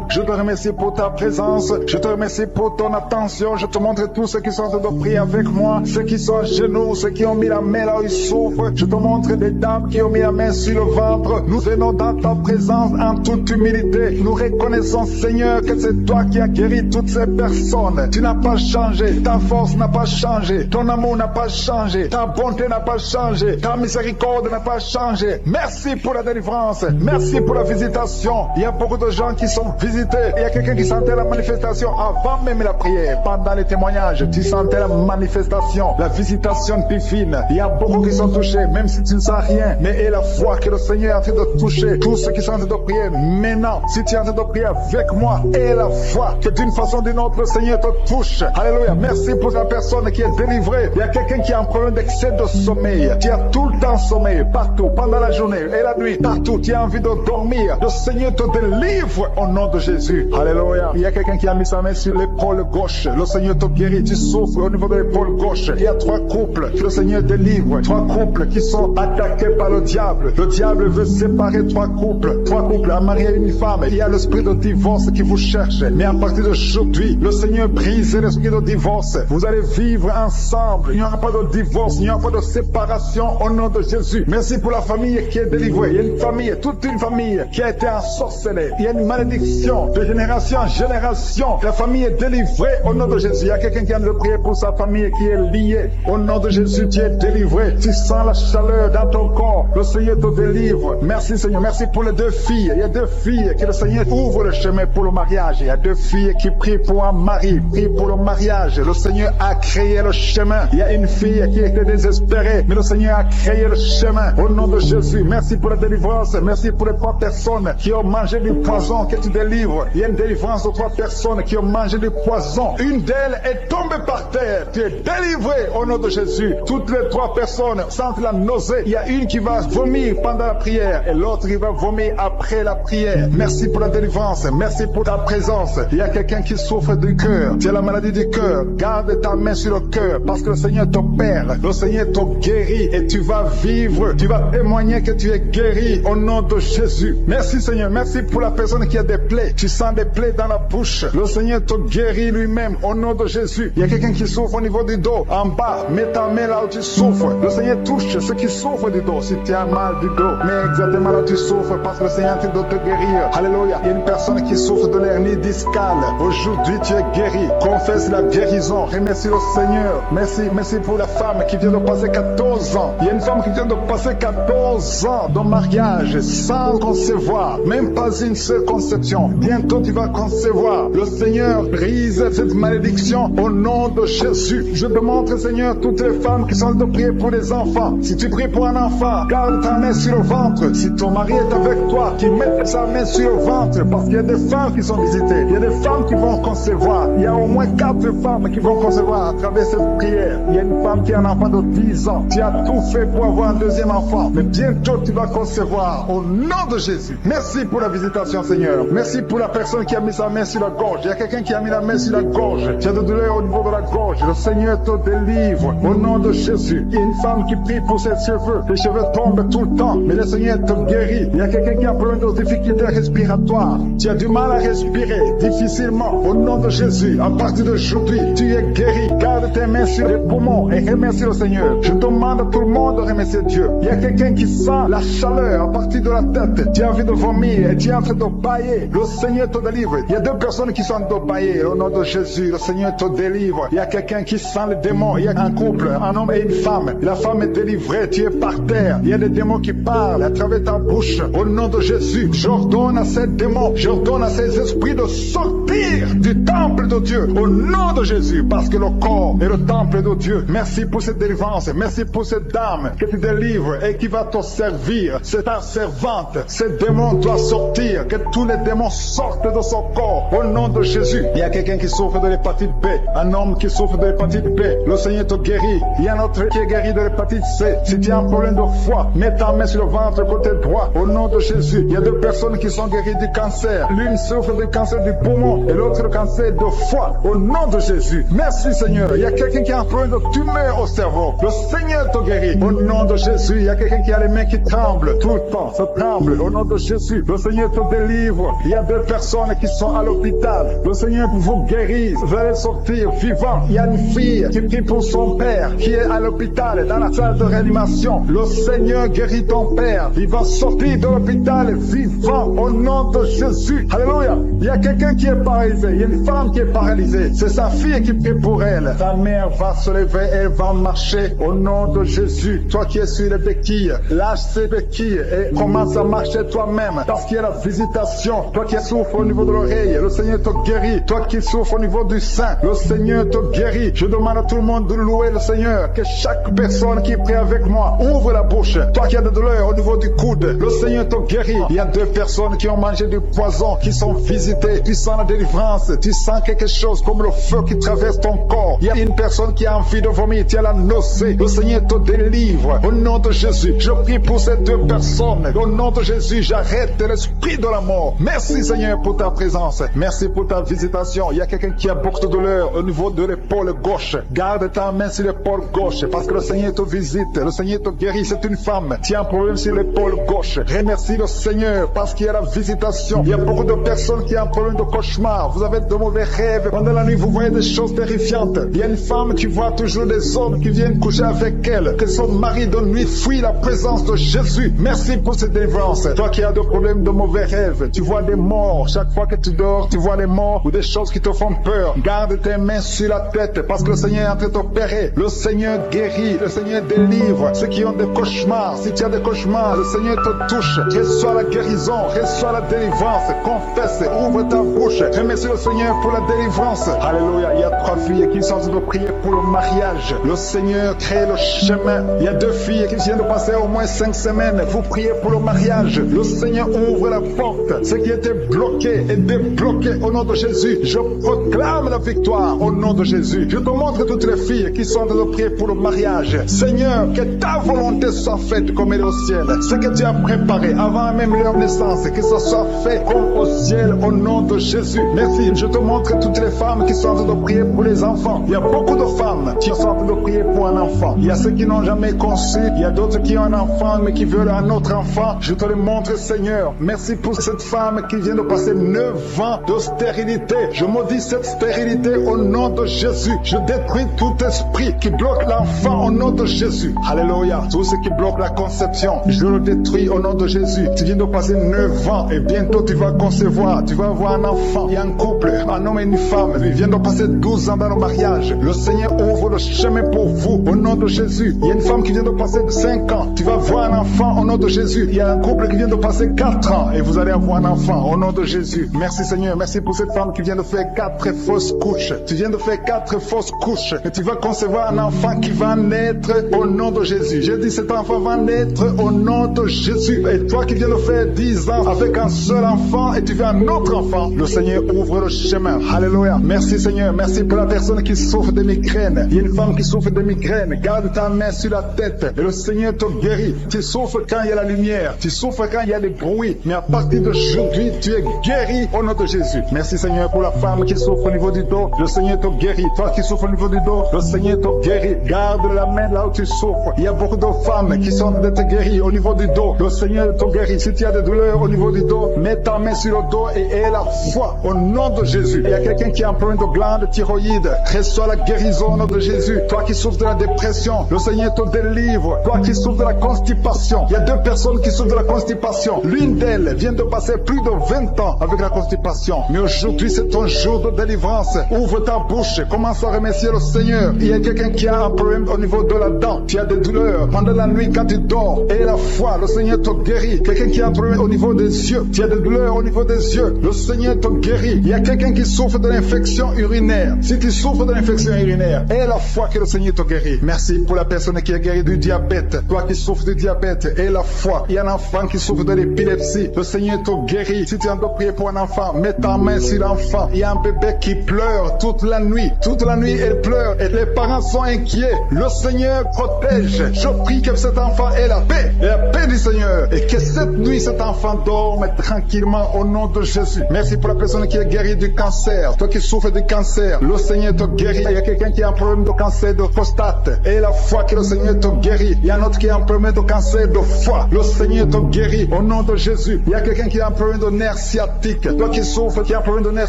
Je te remercie pour ta présence. Je te remercie pour ton attention. Je te montre tous ceux qui sont en train de prier avec moi. Ceux qui sont à genoux, ceux qui ont mis la main là où ils souffrent. Je te montre des dames qui ont mis la main sur le ventre. Nous venons dans ta présence en toute humilité. Nous reconnaissons Seigneur que c'est toi qui as guéri toutes ces personnes. Tu n'as pas changé. Ta force n'a pas changé. Ton amour n'a pas changé. Ta bonté n'a pas changé. Ta miséricorde n'a pas changé. Merci pour la délivrance. Merci pour la visitation. Il y a beaucoup de gens qui sont visités. Il y a quelqu'un qui sentait la manifestation avant même la prière. Pendant les témoignages, tu sentais la manifestation, la visitation divine. Il y a beaucoup qui sont touchés, même si tu ne sens rien. Mais aie la foi que le Seigneur est en train de toucher tous ceux qui sont en train de prier maintenant. Si tu es en train de prier avec moi, aie la foi que d'une façon ou d'une autre, le Seigneur te touche. Alléluia. Merci pour la personne qui est délivrée. Il y a quelqu'un qui a un problème d'excès de sommeil. Tu as tout le temps sommeil, partout, pendant la journée et la nuit, partout. Tu as envie de dormir. Le Seigneur te délivre au nom de Jésus. Alléluia. Il y a quelqu'un qui a mis sa main sur l'épaule gauche. Le Seigneur te guérit. Tu souffres au niveau de l'épaule gauche. Il y a 3 couples que le Seigneur délivre. 3 couples qui sont attaqués par le diable. Le diable veut séparer 3 couples. 3 couples, un mari et une femme. Il y a l'esprit de divorce qui vous cherche. Mais à partir d'aujourd'hui, le Seigneur brise l'esprit de divorce. Vous allez vivre ensemble. Il n'y aura pas de divorce. Il n'y aura pas de séparation au nom de Jésus. Merci pour la famille qui est délivrée. Il y a une famille, toute une famille qui a été ensorcelée. Il y a une malédiction de génération en génération. La famille est délivrée au nom de Jésus. Il y a quelqu'un qui a de prier pour sa famille qui est liée. Au nom de Jésus, tu es délivré. Tu sens la chaleur dans ton corps. Le Seigneur te délivre. Merci Seigneur. Merci pour les 2 filles. Il y a 2 filles que le Seigneur ouvre le chemin pour le mariage. Il y a 2 filles qui prient pour un mari, prient pour le mariage. Le Seigneur a créé le chemin. Il y a une fille qui était désespérée, mais le Seigneur a créé le chemin. Au nom de Jésus, merci pour la délivrance. Merci pour les 3 personnes qui ont mangé du poison que tu délivres. Il y a une délivrance de 3 personnes qui ont mangé du poison. Une d'elles est tombée par terre. Tu es délivré au nom de Jésus. Toutes les 3 personnes sentent la nausée. Il y a une qui va vomir pendant la prière et l'autre qui va vomir après la prière. Merci pour la délivrance. Merci pour ta présence. Il y a quelqu'un qui souffre du cœur. Tu as la maladie du cœur. Garde ta main sur le cœur parce que le Seigneur t'opère. Le Seigneur te guérit et tu vas vivre. Tu vas témoigner que tu es guéri au nom de Jésus. Merci Seigneur. Merci pour la personne qui a des plaies. Tu sens des plaies dans la bouche. Le Seigneur te guérit lui-même au nom de Jésus. Il y a quelqu'un qui souffre au niveau du dos. En bas, mets ta main là où tu souffres. Le Seigneur touche ceux qui souffrent du dos. Si tu as mal du dos, mets exactement là où tu souffres parce que le Seigneur est en train de te guérir. Alléluia. Il y a une personne qui souffre de l'hernie discale. Aujourd'hui, tu es guéri. Confesse la guérison. Remercie le Seigneur. Merci pour la femme qui vient de passer 14 ans. Il y a une femme qui vient de passer 14 ans de mariage sans concevoir. Même pas une seule conception. Bientôt, tu vas concevoir. Le Seigneur brise cette malédiction au nom de Jésus. Je te montre, Seigneur, toutes les femmes qui sont de prier pour les enfants. Si tu pries pour un enfant, garde ta main sur le ventre. Si ton mari est avec toi, qu'il mette sa main sur le ventre parce qu'il y a des femmes qui sont visitées. Il y a des femmes qui vont concevoir. Il y a au moins 4 femmes qui vont concevoir à travers cette prière. Il y a une femme qui a un enfant de 10 ans. Tu as tout fait pour avoir un 2e enfant. Mais bientôt, tu vas concevoir au nom de Jésus. Merci pour la visitation, Seigneur. Merci pour la personne qui a mis sa main sur la gorge. Il y a quelqu'un qui a mis la main sur la gorge. Tu as de douleur au niveau de la gorge. Le Seigneur te délivre au nom de Jésus. Il y a une femme qui prie pour ses cheveux. Les cheveux tombent tout le temps, mais le Seigneur te guérit. Il y a quelqu'un qui a un problème de difficulté respiratoire. Tu as du mal à respirer difficilement. Au nom de Jésus, à partir d'aujourd'hui, tu es guéri. Garde tes mains sur les poumons et remercie le Seigneur. Je demande à tout le monde de remercier Dieu. Il y a quelqu'un qui sent la chaleur à partir de la tête. Tu as envie de vomir et tu es en train de bailler. Le Seigneur te délivre. Il y a 2 personnes qui sont en train de bailler. Au nom de Jésus, le Seigneur te délivre. Il y a quelqu'un qui sent les démons. Il y a un couple, un homme et une femme. La femme est délivrée. Tu es par terre. Il y a des démons qui parlent à travers ta bouche. Au nom de Jésus, j'ordonne à ces démons, j'ordonne à ces esprits de sortir du temple de Dieu. Au nom de Jésus, parce que le corps est le temple de Dieu. Merci pour cette délivrance. Merci pour cette dame que tu délivres et qui va te servir. C'est ta servante. Ces démons doivent sortir. Que tous les démons sortent de son corps. Au nom de Jésus. Il y a quelqu'un qui souffre de l'hépatite B. Un homme qui souffre de l'hépatite B. Le Seigneur te guérit. Il y a un autre qui est guéri de l'hépatite C. Si tu as un problème de foie, mets ta main sur le ventre côté droit. Au nom de Jésus. Il y a 2 personnes qui sont guéries du cancer. L'une souffre du cancer du poumon. et l'autre le cancer de foie. Au nom de Jésus. Merci Seigneur. Il y a quelqu'un qui a un problème de tumeur au cerveau. Le Seigneur te guérit. Au nom de Jésus. Il y a quelqu'un qui a les mains qui tremblent tout le temps. Ça tremble. Au nom de Jésus. Le Seigneur te délivre. Il y a 2 personnes qui sont à l'hôpital. Le Seigneur vous guérit. Vous allez sortir vivant. Il y a une fille qui prie pour son père qui est à l'hôpital, dans la salle de réanimation. Le Seigneur guérit ton père. Il va sortir de l'hôpital vivant au nom de Jésus. Alléluia. Il y a quelqu'un qui est paralysé. Il y a une femme qui est paralysée. C'est sa fille qui prie pour elle. Sa mère va se lever, elle va marcher au nom de Jésus. Toi qui es sur les béquilles, lâche ces béquilles et commence à marcher toi-même. Parce qu'il y a la visitation. Toi qui souffres au niveau de l'oreille, le Seigneur te guérit. Toi qui souffres au niveau du sein, le Seigneur te guérit. Je demande à tout le monde de louer le Seigneur. Que chaque personne qui prie avec moi ouvre la bouche. Toi qui as des douleurs au niveau du coude, le Seigneur te guérit. Il y a 2 personnes qui ont mangé du poison, qui sont visitées. Tu sens la délivrance. Tu sens quelque chose comme le feu qui traverse ton corps. Il y a une personne qui a envie de vomir. Tu as la nausée. Le Seigneur te délivre. Au nom de Jésus, je prie pour ces 2 personnes. Au nom de Jésus, j'arrête l'esprit de la mort. Merci Seigneur pour ta présence. Merci pour ta visitation. Il y a quelqu'un qui a beaucoup de douleur au niveau de l'épaule gauche. Garde ta main sur l'épaule gauche parce que le Seigneur te visite. Le Seigneur te guérit. C'est une femme qui a un problème sur l'épaule gauche. Remercie le Seigneur parce qu'il y a la visitation. Il y a beaucoup de personnes qui ont un problème de cauchemar. Vous avez de mauvais rêves. Pendant la nuit, vous voyez des choses terrifiantes. Il y a une femme qui voit toujours des hommes qui viennent coucher avec elle. Que son mari de nuit fuit la présence de Jésus. Merci pour cette délivrance. Toi qui as des problèmes de mauvais rêves, tu vois des morts. Chaque fois que tu dors, tu vois des morts ou des choses qui te font peur. Garde tes mains sur la tête parce que le Seigneur est en train de t'opérer. Le Seigneur guérit. Le Seigneur délivre. Ceux qui ont des cauchemars, si tu as des cauchemars, le Seigneur te touche. Reçois la guérison. Reçois la délivrance. Confesse. Ouvre ta bouche. Remercie le Seigneur pour la délivrance. Alléluia. Il y a 3 filles qui sont en train de prier pour le mariage. Le Seigneur crée le chemin. Il y a 2 filles qui viennent de passer au moins 5 semaines. Vous priez pour le mariage. Le Seigneur ouvre la porte. Ce qui était bloqué est débloqué au nom de Jésus. Je proclame la victoire au nom de Jésus. Je te montre toutes les filles qui sont en train de prier pour le mariage. Seigneur, que ta volonté soit faite comme elle est au ciel. Ce que tu as préparé avant même leur naissance, que ce soit fait comme au ciel au nom de Jésus. Merci. Je te montre toutes les femmes qui sont en train de prier pour les enfants. Il y a beaucoup de femmes qui sont en train de prier pour un enfant. Il y a ceux qui n'ont jamais conçu. Il y a d'autres qui ont un enfant mais qui veulent un autre enfant. Je te le montre, Seigneur. Merci pour cette femme qui vient de passer 9 ans de stérilité. Je maudis cette stérilité au nom de Jésus. Je détruis tout esprit qui bloque l'enfant au nom de Jésus. Alléluia. Tout ce qui bloque la conception, je le détruis au nom de Jésus. Tu viens de passer 9 ans et bientôt tu vas concevoir. Tu vas avoir un enfant. Il y a un couple, un homme et une femme. Ils viennent de passer 12 ans dans le mariage. Le Seigneur ouvre le chemin pour vous au nom de Jésus. Il y a une femme qui vient de passer 5 ans. Tu vas avoir un enfant au nom de Jésus. Il y a un couple qui vient de passer 4 ans et vous allez avoir un enfant au nom de Jésus. Merci Seigneur. Merci pour cette femme qui vient de faire 4 fausses couches. Tu viens de faire 4 fausses couches et tu vas concevoir un enfant qui va naître au nom de Jésus. J'ai dit cet enfant va naître au nom de Jésus. Et toi qui viens de faire 10 ans avec un seul enfant et tu veux un autre enfant, le Seigneur ouvre le chemin. Alléluia. Merci Seigneur. Merci pour la personne qui souffre de migraines. Il y a une femme qui souffre de migraines. Garde ta main sur la tête et le Seigneur te guérit. Tu souffres quand il y a la lumière. Tu souffres quand il y a des bruits. Mais à partir d'aujourd'hui, tu es guéri au nom de Jésus. Merci Seigneur pour la femme qui souffre au niveau du dos. Le Seigneur te guérit. Toi qui souffres au niveau du dos, le Seigneur te guérit. Garde la main là où tu souffres. Il y a beaucoup de femmes qui sont en train d'être guéries au niveau du dos. Le Seigneur te guérit. Si tu as des douleurs au niveau du dos, mets ta main sur le dos et aie la foi au nom de Jésus. Il y a quelqu'un qui a un problème de glande thyroïde. Reçois la guérison au nom de Jésus. Toi qui souffres de la dépression, le Seigneur te délivre. Toi qui souffres de la constipation, il y a 2 personnes qui souffrent de la constipation. L'une d'elles vient de passer plus de 20 ans avec la constipation. Mais aujourd'hui, c'est ton jour de délivrance. Ouvre ta bouche, commence à remercier le Seigneur. Il y a quelqu'un qui a un problème au niveau de la dent. Tu as des douleurs pendant la nuit quand tu dors. Et la foi, le Seigneur te guérit. Quelqu'un qui a un problème au niveau des yeux. Tu as des douleurs au niveau des yeux. Le Seigneur te guérit. Il y a quelqu'un qui souffre de l'infection urinaire. Si tu souffres de l'infection urinaire, aie la foi que le Seigneur te guérit. Merci pour la personne qui est guérie du diabète. Toi qui souffres du diabète, aie la foi. Il y a un enfant qui souffre de l'épilepsie. Le Seigneur te guérit. Si tu as de prier pour un enfant, mets ta main sur l'enfant. Il y a un bébé qui pleure toute la nuit. Toute la nuit, elle pleure et les parents sont inquiets. Le Seigneur protège. Je prie que cet enfant ait la paix du Seigneur. Et que cette nuit, cet enfant dorme tranquillement au nom de Jésus. Merci pour la personne qui est guéri du cancer, toi qui souffres du cancer, le Seigneur te guérit. Il y a quelqu'un qui a un problème de cancer de prostate, et la foi que le Seigneur te guérit. Il y a un autre qui a un problème de cancer de foie, le Seigneur te guérit au nom de Jésus. Il y a quelqu'un qui a un problème de nerf sciatique, toi qui souffres, qui a un problème de nerf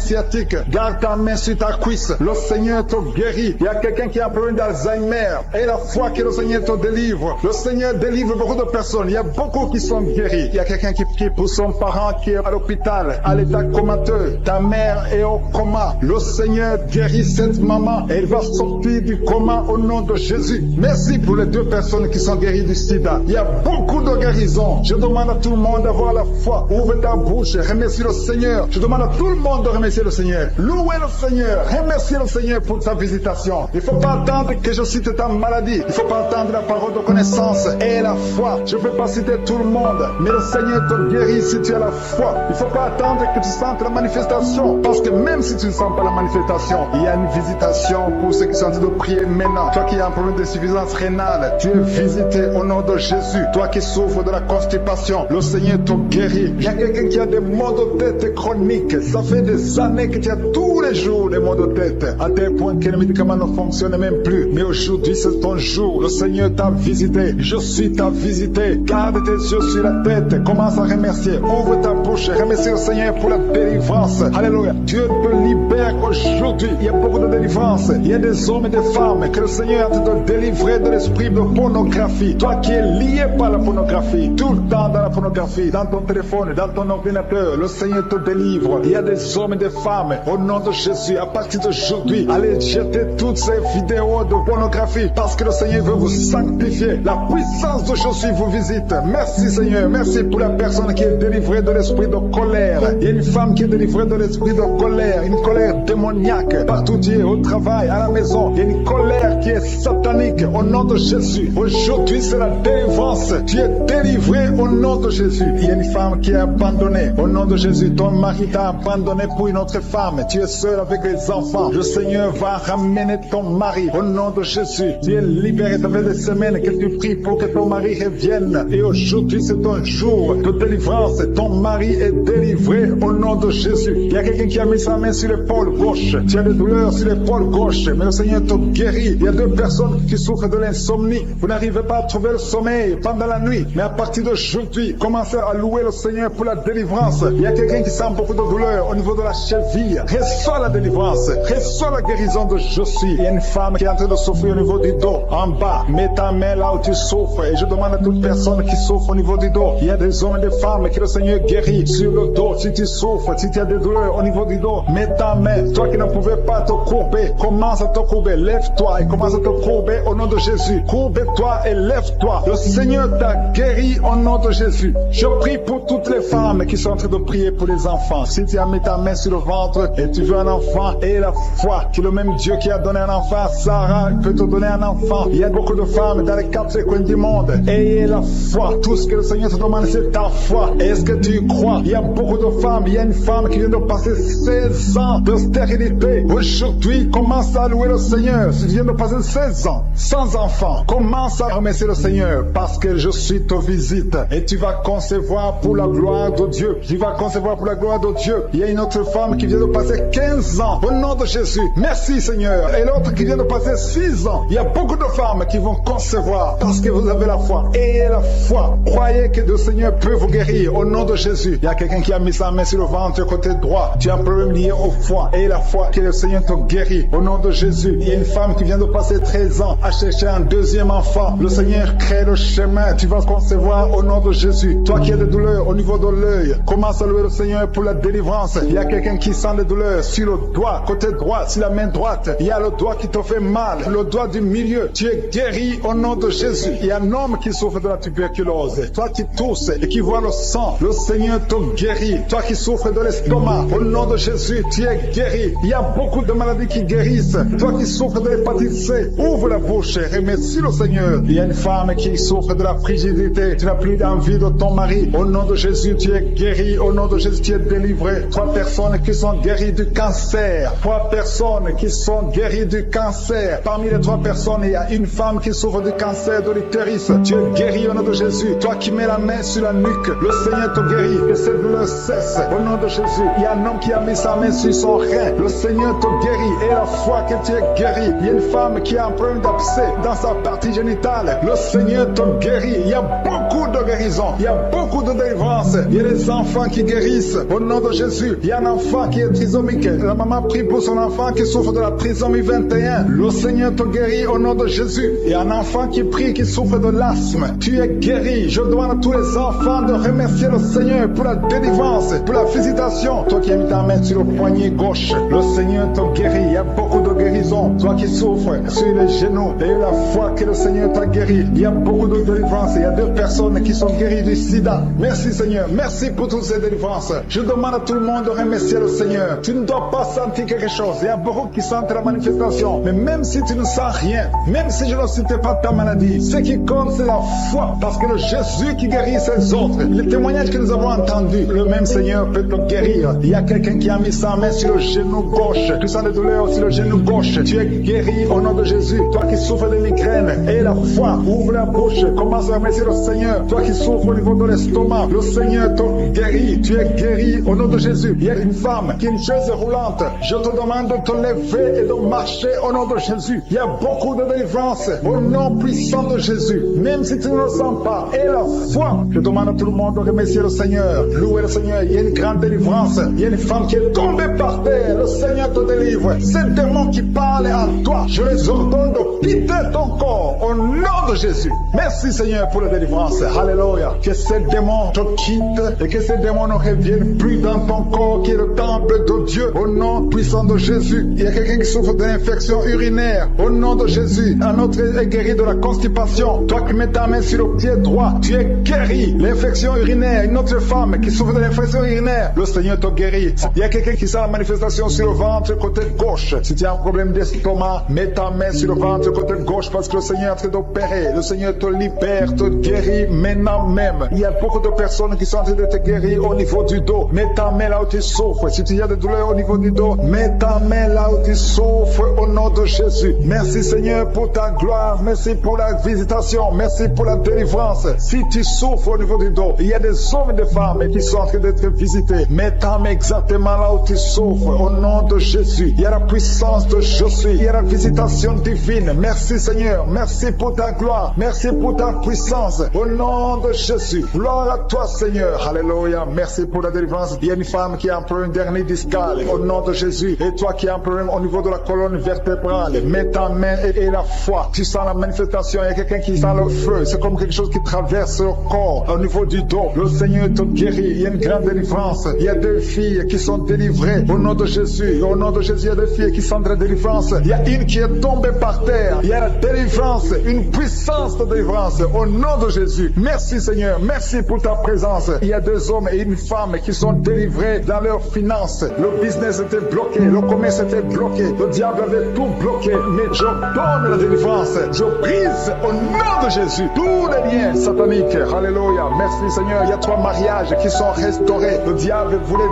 sciatique, garde ta main sur ta cuisse, le Seigneur te guérit. Il y a quelqu'un qui a un problème d'Alzheimer, et la foi que le Seigneur te délivre. Le Seigneur délivre beaucoup de personnes, il y a beaucoup qui sont guéris. Il y a quelqu'un qui prie pour son parent qui est à l'hôpital, à l'état comateux, ta mère est au coma, le Seigneur guérit cette maman, et elle va sortir du coma au nom de Jésus. Merci pour les 2 personnes qui sont guéries du sida. Il y a beaucoup de guérisons. Je demande à tout le monde d'avoir la foi. Ouvre ta bouche, remercie le Seigneur. Je demande à tout le monde de remercier le Seigneur. Louez le Seigneur, remerciez le Seigneur pour sa visitation. Il ne faut pas attendre que je cite ta maladie. Il ne faut pas attendre la parole de connaissance et la foi. Je ne peux pas citer tout le monde, mais le Seigneur te guérit si tu as la foi. Il ne faut pas attendre que tu sentes la manifestation, parce que même si tu ne sens pas la manifestation, il y a une visitation pour ceux qui sont en train de prier maintenant. Toi qui as un problème d'insuffisance rénale, tu es visité au nom de Jésus. Toi qui souffres de la constipation, le Seigneur te guérit. Il y a quelqu'un qui a des maux de tête chroniques. Ça fait des années que tu as tous les jours des maux de tête, à tel point que les médicaments ne fonctionnent même plus. Mais aujourd'hui, c'est ton jour. Le Seigneur t'a visité. Je suis ta visité. Garde tes yeux sur la tête. Commence à remercier. Ouvre ta bouche. Remercie le Seigneur pour la délivrance. Alléluia. Dieu te libère aujourd'hui. Il y a beaucoup de délivrance. Il y a des hommes et des femmes que le Seigneur a te délivrer de l'esprit de pornographie. Toi qui es lié par la pornographie, tout le temps dans la pornographie, dans ton téléphone, dans ton ordinateur, le Seigneur te délivre. Il y a des hommes et des femmes, au nom de Jésus, à partir d'aujourd'hui, allez jeter toutes ces vidéos de pornographie, parce que le Seigneur veut vous sanctifier. La puissance de Jésus vous visite. Merci Seigneur, merci pour la personne qui est délivrée de l'esprit de colère. Il y a une femme qui est délivrée de l'esprit de colère, une colère démoniaque, partout tu es, au travail, à la maison. Il y a une colère qui est satanique, au nom de Jésus. Aujourd'hui c'est la délivrance. Tu es délivré au nom de Jésus. Il y a une femme qui est abandonnée, au nom de Jésus. Ton mari t'a abandonné pour une autre femme. Tu es seul avec les enfants. Le Seigneur va ramener ton mari au nom de Jésus. Tu es libéré. Ça fait des semaines que tu pries pour que ton mari revienne. Et aujourd'hui c'est ton jour de délivrance. Ton mari est délivré au nom de Jésus. Il y a quelqu'un qui a mis sa main sur l'épaule gauche. Tu as des douleurs sur l'épaule gauche, mais le Seigneur te guérit. Il y a 2 personnes qui souffrent de l'insomnie. Vous n'arrivez pas à trouver le sommeil pendant la nuit, mais à partir d'aujourd'hui, commencez à louer le Seigneur pour la délivrance. Il y a quelqu'un qui sent beaucoup de douleur au niveau de la cheville. Reçois la délivrance, reçois la guérison de Jésus. Il y a une femme qui est en train de souffrir au niveau du dos, en bas. Mets ta main là où tu souffres, et je demande à toute personne qui souffre au niveau du dos. Il y a des hommes et des femmes que le Seigneur guérit sur le dos. Si tu souffres, si tu as des douleurs au niveau du dos, mets ta main. Toi qui ne pouvais pas te courber, commence à te courber. Lève-toi et commence à te courber au nom de Jésus. Courbe-toi et lève-toi. Le Seigneur t'a guéri au nom de Jésus. Je prie pour toutes les femmes qui sont en train de prier pour les enfants. Si tu as mis ta main sur le ventre et tu veux un enfant, et la foi que le même Dieu qui a donné un enfant à Sarah peut te donner un enfant. Il y a beaucoup de femmes dans les 4 coins du monde. Ayez la foi. Tout ce que le Seigneur te demande, c'est ta foi. Est-ce que tu y crois? Il y a beaucoup de femmes. Il y a une femme qui vient de passer 16 ans de stérilité. Aujourd'hui, commence à louer le Seigneur. Si tu viens de passer 16 ans sans enfant, commence à remercier le Seigneur, parce que je suis te visite et tu vas concevoir pour la gloire de Dieu. Tu vas concevoir pour la gloire de Dieu. Il y a une autre femme qui vient de passer 15 ans au nom de Jésus. Merci Seigneur. Et l'autre qui vient de passer 6 ans. Il y a beaucoup de femmes qui vont concevoir parce que vous avez la foi. Ayez la foi. Croyez que le Seigneur peut vous guérir au nom de Jésus. Il y a quelqu'un qui a mis sa main sur le ventre côté droit. Tu as un problème lié au foie. Ayez la foi que le Seigneur te guérit au nom de Jésus. Il y a une femme qui vient de passer 13 ans à chercher un deuxième enfant. Le Seigneur crée le chemin. Tu vas concevoir au nom de Jésus. Toi qui as des douleurs au niveau de l'œil, commence à louer le Seigneur pour la délivrance. Il y a quelqu'un qui sent des douleurs sur le doigt, côté droit, sur la main droite. Il y a le doigt qui te fait mal, le doigt du milieu. Tu es guéri au nom de Jésus. Il y a un homme qui souffre de la tuberculose. Toi qui tousses et qui vois le sang, le Seigneur te guérit. Toi qui souffres de l'estomac, au nom de Jésus, tu es es guéri. Il y a beaucoup de maladies qui guérissent. Toi qui souffres de l'hépatite C, ouvre la bouche et remercie le Seigneur. Il y a une femme qui souffre de la frigidité. Tu n'as plus d'envie de ton mari. Au nom de Jésus, tu es guéri. Au nom de Jésus, tu es délivré. 3 personnes qui sont guéries du cancer. 3 personnes qui sont guéries du cancer. Parmi les 3 personnes, il y a une femme qui souffre du cancer de l'utérus. Tu es guéri au nom de Jésus. Toi qui mets la main sur la nuque, le Seigneur te guérit. Que cette douleur cesse. Au nom de Jésus, il y a un homme qui a mis sa main sur son rein. Le Seigneur te guérit. Et la foi que tu es guéri. Il y a une femme qui a un problème d'abcès dans sa partie génitale. Le Seigneur te guérit. Il y a beaucoup de guérison. Il y a beaucoup de délivrance. Il y a des enfants qui guérissent. Au nom de Jésus, il y a un enfant qui est trisomique. La maman prie pour son enfant qui souffre de la trisomie 21. Le Seigneur te guérit au nom de Jésus. Il y a un enfant qui prie, qui souffre de l'asthme. Tu es guéri. Je demande à tous les enfants de remercier le Seigneur pour la délivrance, pour la visitation. Toi qui as mis ta main sur le poignet gauche, le Seigneur te guérit. Il y a beaucoup de guérison. Toi qui souffres sur les genoux, et la foi que le Seigneur t'a guéri. Il y a beaucoup de délivrance. Il y a 2 personnes qui sont guéries du sida. Merci Seigneur. Merci pour toutes ces délivrances. Je demande à tout le monde de remercier le Seigneur. Tu ne dois pas sentir quelque chose. Il y a beaucoup qui sentent la manifestation. Mais même si tu ne sens rien, même si je ne citais pas ta maladie, ce qui compte c'est la foi. Parce que le Jésus qui guérit ses autres, les témoignages que nous avons entendus, le même Seigneur peut te guérir. Il y a quelqu'un qui a mis sa main sur le genou gauche. Tu sens des douleurs sur le genou gauche. Tu es guéri au nom de Jésus. Toi qui souffres de migraine, et la foi, ouvre la bouche, commence à remercier le Seigneur. Toi qui souffres au niveau de l'estomac, le Seigneur te guérit. Tu es guéri au nom de Jésus. Il y a une femme qui est une chaise roulante. Je te demande de te lever et de marcher au nom de Jésus. Il y a beaucoup de délivrance au nom puissant de Jésus. Même si tu ne le sens pas, et la foi, je demande à tout le monde de remercier le Seigneur. Louer le Seigneur. Il y a une grande délivrance. Il y a une femme qui est tombée par terre. Le Seigneur te délivre. Ces démons qui parlent à toi, je les ordonne de quitter ton corps au nom de Jésus. Merci Seigneur pour la délivrance. Alléluia. Que ces démons te quittent et que ces démons ne reviennent plus dans ton corps qui est le temple de Dieu. Au nom puissant de Jésus. Il y a quelqu'un qui souffre d'une infection urinaire. Au nom de Jésus. Un autre est guéri de la constipation. Toi qui mets ta main sur le pied droit, tu es guéri. L'infection urinaire. Une autre femme qui souffre de l'infection urinaire. Le Seigneur te guérit. Il y a quelqu'un qui sent la manifestation sur le ventre côté gauche. Si tu as un problème d'estomac, mets ta main sur le ventre côté gauche parce que le Seigneur est en train d'opérer. Le Seigneur te libère, te guérit maintenant même. Il y a beaucoup de personnes qui sont en train de te guérir au niveau du dos. Mets ta main là où tu souffres. Si tu as des douleurs au niveau du dos, mets ta main là où tu souffres au nom de Jésus. Merci Seigneur pour ta gloire. Merci pour la visitation. Merci pour la délivrance. Si tu souffres au niveau du dos, il y a des hommes et des femmes qui sont en train d'être visités. Mets ta main exactement là où tu souffres au nom de Jésus. Il y a la puissance de Jésus. Il y a la visitation divine. Merci Seigneur. Merci pour ta gloire. Merci pour ta puissance. Au nom de Jésus. Gloire à toi Seigneur. Alléluia. Merci pour la délivrance. Il y a une femme qui a un problème d'hernie discale. Au nom de Jésus. Et toi qui as un problème au niveau de la colonne vertébrale. Mets ta main et la foi. Tu sens la manifestation. Il y a quelqu'un qui sent le feu. C'est comme quelque chose qui traverse le corps au niveau du dos. Le Seigneur te guérit. Il y a une grande délivrance. Il y a 2 filles qui sont délivrées. Au nom de Jésus. Au nom de Jésus, il y a 2 filles qui sont de la délivrance. Il y a une qui est tombée par terre. Il y a la délivrance. Une puissance de délivrance. Au nom de Jésus. Merci Seigneur. Merci pour ta présence. Il y a 2 hommes et une femme qui sont délivrés dans leurs finances. Le business était bloqué. Le commerce était bloqué. Le diable avait tout bloqué. Mais je donne la délivrance. Je brise au nom de Jésus tous les liens sataniques. Alléluia. Merci Seigneur. Il y a 3 mariages qui sont restaurés. Le diable voulait